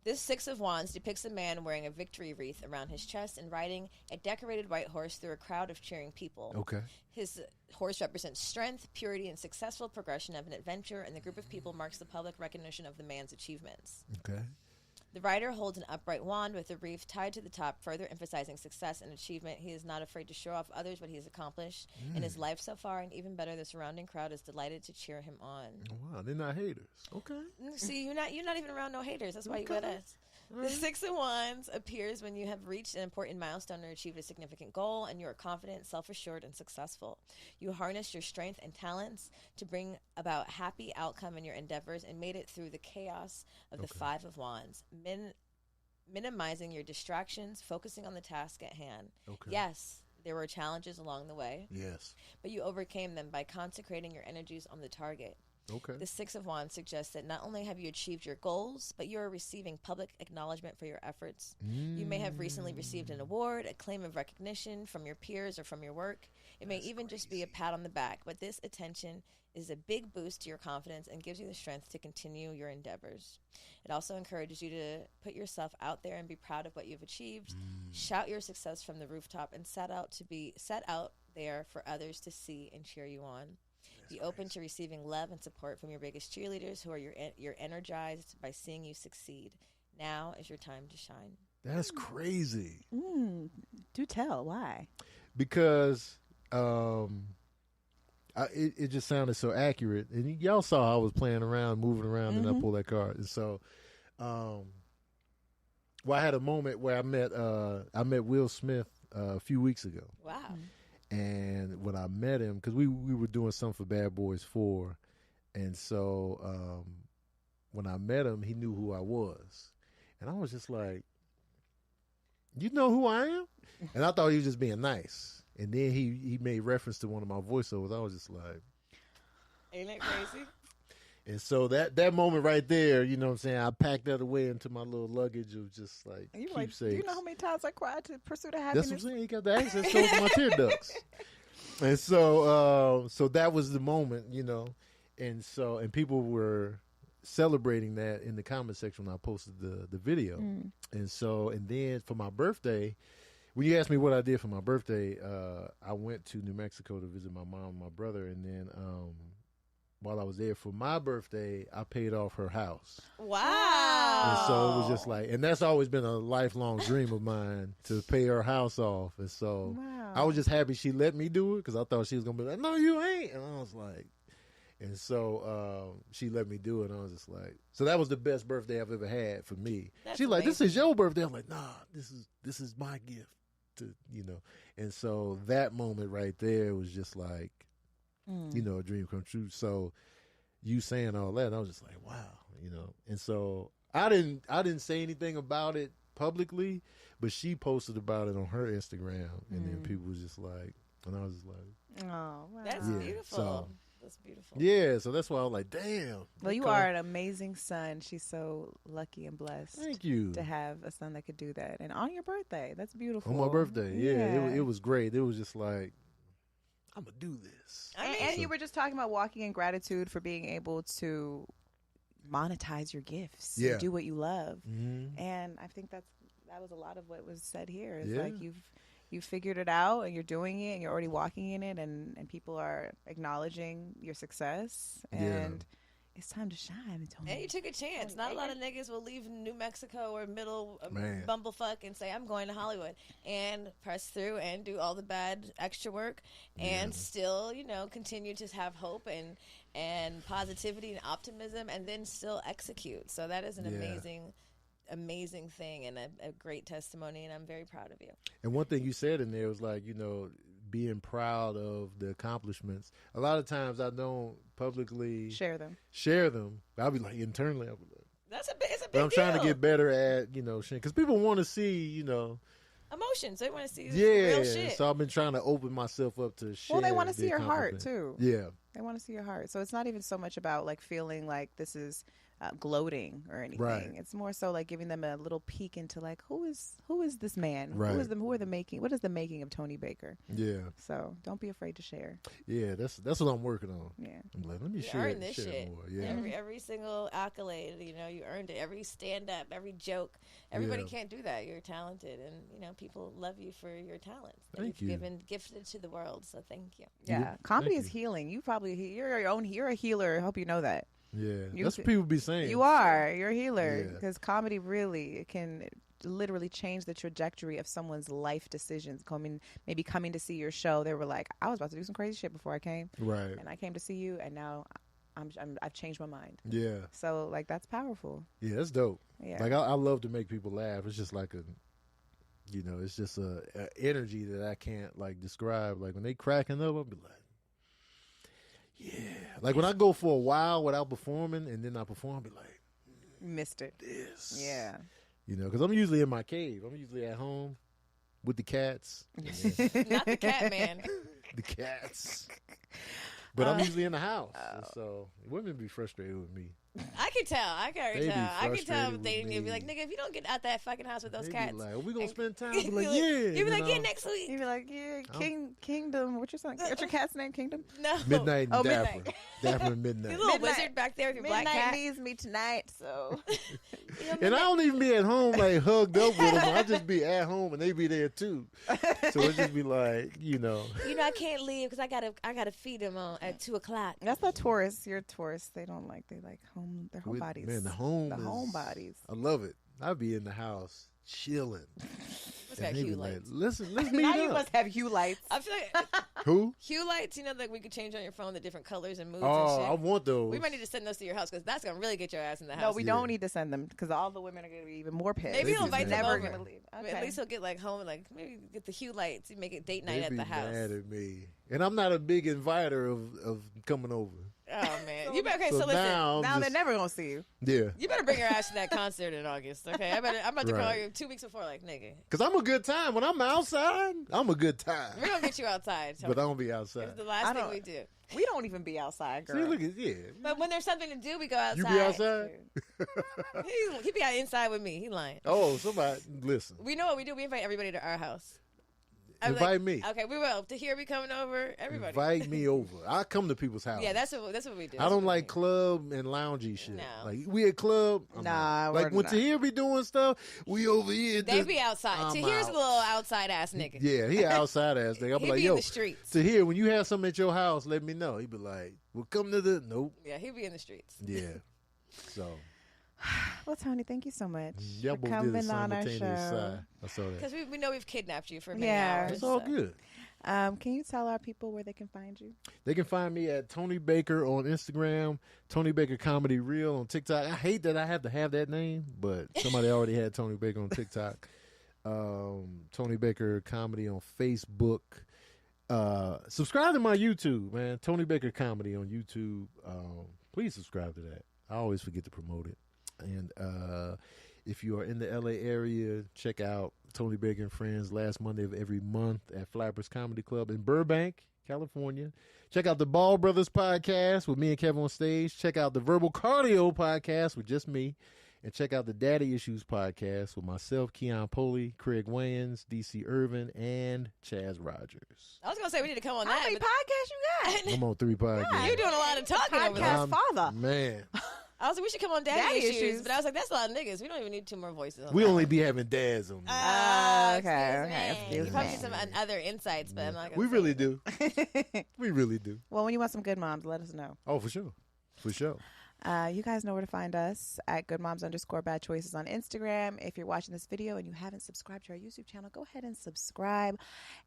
This 6 of Wands depicts a man wearing a victory wreath around his chest and riding a decorated white horse through a crowd of cheering people. Okay. His horse represents strength, purity, and successful progression of an adventure, and the group of people marks the public recognition of the man's achievements. Okay. The rider holds an upright wand with a wreath tied to the top, further emphasizing success and achievement. He is not afraid to show off others what he has accomplished in his life so far, and even better, the surrounding crowd is delighted to cheer him on. Wow, they're not haters. Okay. See, you're not even around no haters. That's why you got us. The 6 of Wands appears when you have reached an important milestone or achieved a significant goal, and you are confident, self-assured, and successful. You harnessed your strength and talents to bring about happy outcome in your endeavors and made it through the chaos of the 5 of Wands, minimizing your distractions, focusing on the task at hand. Okay. Yes, there were challenges along the way, Yes. but you overcame them by consecrating your energies on the target. Okay. The Six of Wands suggests that not only have you achieved your goals, but you are receiving public acknowledgement for your efforts. You may have recently received an award, a claim of recognition from your peers or from your work. It may even just be a pat on the back, but this attention is a big boost to your confidence and gives you the strength to continue your endeavors. It also encourages you to put yourself out there and be proud of what you've achieved. Shout your success from the rooftop and set out there for others to see and cheer you on. Be open to receiving love and support from your biggest cheerleaders who are you're energized by seeing you succeed. Now is your time to shine. That's crazy. Do tell. Why? Because it just sounded so accurate. And y'all saw I was playing around, moving around, and I pulled that card. And so, I had a moment where I met Will Smith a few weeks ago. Wow. And when I met him, because we were doing something for Bad Boys 4, and so when I met him, he knew who I was. And I was just like, you know who I am? And I thought he was just being nice. And then he made reference to one of my voiceovers. I was just like, ain't it crazy? And so that moment right there, you know what I'm saying, I packed that away into my little luggage of just like And you keepsakes. like, do you know how many times I cried to pursue the happiness? That's what I'm saying. He got the access code to my tear ducts. And so that was the moment, you know. And people were celebrating that in the comment section when I posted the video. And then for my birthday, when you asked me what I did for my birthday, I went to New Mexico to visit my mom and my brother. And then while I was there for my birthday, I paid off her house. Wow. And so it was just like, and that's always been a lifelong dream of mine, to pay her house off. And so I was just happy she let me do it, because I thought she was going to be like, no, you ain't. And I was like, and so she let me do it. And I was just like, so that was the best birthday I've ever had for me. She's like, this is your birthday. I'm like, nah, this is my gift to, you know. And so that moment right there was just like, you know, a dream come true. So you saying all that, I was just like, wow, you know. And so I didn't say anything about it publicly, but she posted about it on her Instagram, and then people was just like, and I was just like, oh, wow. That's beautiful. So, that's beautiful. yeah, so that's why I was like, damn. Well, you are an amazing son. She's so lucky and blessed. Thank you. To have a son that could do that. And on your birthday, that's beautiful. On my birthday, yeah. It was great. It was just like, I'm going to do this. And you were just talking about walking in gratitude for being able to monetize your gifts. Yeah. And do what you love. Mm-hmm. And I think that was a lot of what was said here. It's like you've figured it out, and you're doing it, and you're already walking in it, and people are acknowledging your success. And it's time to shine, Tony. And you took a chance. Not a lot of niggas will leave New Mexico or middle Man. bumblefuck and say, I'm going to Hollywood, and press through and do all the bad extra work and still, you know, continue to have hope and positivity and optimism, and then still execute. So that is an amazing thing, and a great testimony, and I'm very proud of you. And one thing you said in there was like, you know, being proud of the accomplishments. A lot of times I don't publicly share them. But I'll be like, internally, I'll be like, It's a big but I'm trying to deal. get better at, you know, because people want to see, you know, Emotions. They want to see yeah. real shit. So I've been trying to open myself up to share. Well, they want to the see your heart accomplishment. too. Yeah. They want to see your heart. So it's not even so much about like feeling like this is gloating or anything. Right. It's more so like giving them a little peek into like who is this man? Right. What is the making of Tony Baker? Yeah. So don't be afraid to share. Yeah. That's what I'm working on. Yeah. I'm like, let me You share earned this share shit. more. Yeah. Every single accolade, you know, you earned it. Every stand up, every joke. Everybody can't do that. You're talented, and you know, people love you for your talents that Thank you've you. gifted to the world. So thank you. Yeah. Comedy is healing. You're a healer. I hope you know that. Yeah. That's what people be saying. You are. You're a healer. Yeah. Because comedy really can literally change the trajectory of someone's life decisions. Maybe coming to see your show, they were like, I was about to do some crazy shit before I came. Right. And I came to see you, and now I've changed my mind. Yeah. So, like, that's powerful. Yeah, that's dope. Yeah. Like, I love to make people laugh. It's just like it's just a energy that I can't, like, describe. Like, when they cracking up, I'll be like, yeah. Like, when I go for a while without performing, and then I perform, I'll be like, Missed it. this. Yeah. You know, because I'm usually in my cave. I'm usually at home with the cats. Not the cat man. The cats. But I'm usually in the house. And so women be frustrated with me. I can tell. I can already They be tell. I can tell frustrated dating with you. Be me. like, nigga, if you don't get out that fucking house with those They cats, be like, are we going to spend time? you Be like, like, yeah. you be like, know. yeah, next week. You'd be like, yeah, Kingdom. What's your cat's name? Kingdom? No, Midnight and Oh, Dapper. Midnight. Dapper and Midnight. You little Midnight. wizard back there with your black Midnight cat. needs me tonight, so. And I don't even be at home like hugged up with them. I just be at home and they be there too. So it just be like, You know, I can't leave because I gotta feed him at 2:00. That's not tourists. You're tourists. They like home. Their homebodies. Man, the home The is, homebodies. I love it. I be in the house chilling. What's And that they be hue like, lights? listen, let's meet Now you up. must have hue lights. I feel like Who? hue lights. You know, like we could change on your phone the different colors and moods Oh, and shit. I want those. We might need to send those to your house because that's gonna really get your ass in the No, house. we don't need to send them because all the women are going to be even more pissed. Maybe They he'll get invite them mad. Never over. gonna leave. At Okay. least he'll get like home and like maybe get the hue lights and make it date night They at be the house. mad at me. And I'm not a big inviter of coming over. Oh man, you better. Okay, so listen. now, Now I'm they're just- never going to see you. Yeah. You better bring your ass to that concert in August, okay? I'm about to call Right. you 2 weeks before, like, nigga. Because I'm a good time. When I'm outside, I'm a good time. We're gonna get you outside. But I don't be It's outside. the I last thing don't- we do. We don't even be outside, girl. See, look at, yeah. But when there's something to do, we go outside. You be outside? He be out inside with me. He lying. Oh, somebody, listen. We know what we do. We invite everybody to our house. I'm Invite me. Okay, we will. To hear me coming over, everybody. Invite me over. I come to people's house. Yeah, that's what we do. I don't like club and loungy shit. No. Like we at club. I'm Nah, not. we're Like when not. Tahir be doing stuff, we over here. They be outside. I'm Here's out. a little outside ass nigga. Yeah, he outside ass nigga. I be He like, be yo, in the streets. Tahir, when you have something at your house, let me know. He be like, well, come to the nope. Yeah, he be in the streets. Yeah. So Well, Tony, thank you so much y'all for both did a coming on our simultaneous show. sigh. I saw that. Because we know we've kidnapped you for many Yeah. hours. It's all so. good. Can you tell our people where they can find you? They can find me at Tony Baker on Instagram, Tony Baker Comedy Reel on TikTok. I hate that I have to have that name, but somebody already had Tony Baker on TikTok. Tony Baker Comedy on Facebook. Subscribe to my YouTube, man. Tony Baker Comedy on YouTube. Please subscribe to that. I always forget to promote it. And if you are in the LA area, check out Tony Baker and Friends last Monday of every month at Flappers Comedy Club in Burbank, California. Check out the Ball Brothers podcast with me and Kevin on stage. Check out the Verbal Cardio podcast with just me. And check out the Daddy Issues podcast with myself, Keon Poley, Craig Wayans, DC Irvin, and Chaz Rogers. I was gonna say we need to come on How that. many but podcasts you got? I'm on 3 podcasts. You're doing a lot of talking over there. Podcast father. Man, I was like, we should come on Daddy, Daddy issues. Issues. But I was like, that's a lot of niggas. We don't even need 2 more voices on we that. only be having dads on there. Excuse You me. probably some other insights, but I'm not gonna We say really it. do. We really do. Well, when you want some good moms, let us know. Oh, for sure. For sure. You guys know where to find us at goodmoms_bad choices on Instagram. If you're watching this video and you haven't subscribed to our YouTube channel, go ahead and subscribe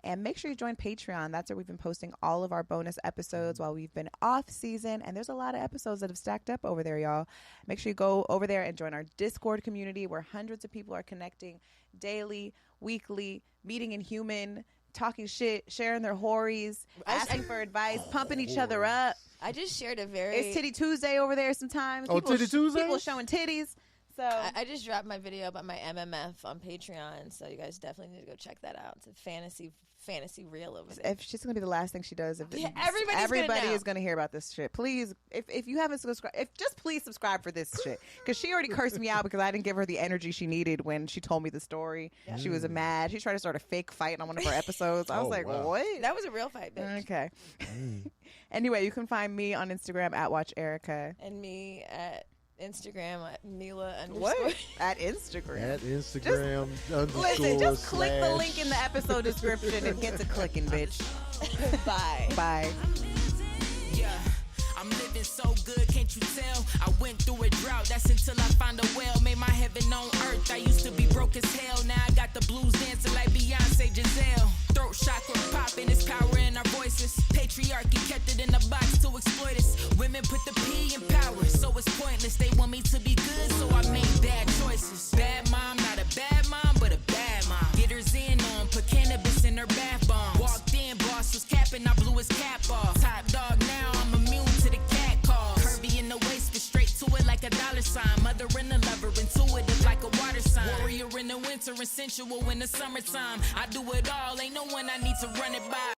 and make sure you join Patreon. That's where we've been posting all of our bonus episodes while we've been off season. And there's a lot of episodes that have stacked up over there, y'all. Make sure you go over there and join our Discord community where hundreds of people are connecting daily, weekly, meeting in human, talking shit, sharing their hories, asking for advice, pumping each other up. I just shared a very. It's Titty Tuesday over there sometimes. Oh, Titty Tuesday? People showing titties. So I just dropped my video about my MMF on Patreon, so you guys definitely need to go check that out. It's a fantasy reel over there. if she's gonna be the last thing she does, if Yeah, everybody everybody is gonna hear about this shit, please, if you haven't subscribed, just please subscribe for this shit, because she already cursed me out because I didn't give her the energy she needed when she told me the story. She was mad. She tried to start a fake fight on one of her episodes. I was Oh, like, wow. what? That was a real fight, bitch. Okay. Anyway, you can find me on Instagram at Watch Erica. And me at Instagram at Mila _. What? At Instagram. At Instagram underscore Listen, just click the slash- link in the episode description and get to clicking, bitch. Bye. Bye. Yeah, I'm living so good, can't you tell? I went through a drought, that's until I found a well. Made my heaven on earth, I used to be broke as hell. Now I got the blues dancing like Beyonce Giselle. Throat chakra popping, it's power in our voices. Patriarchy kept it in a box to exploit us. Women put the P in power, so it's pointless. They want me to be good, so I make bad choices. Bad mom, not a bad mom, but a bad mom. Get her Zen on, put cannabis in her bath bomb. Walked in, boss was capping, I blew his cap off. Top dog now, I'm immune to the cat calls. Curvy in the waist, but straight to it like a $sign. Mother and a lover, intuitive like a water sign. Warrior in the winter and sensual in the summertime. I do it all, ain't no one I need to run it by.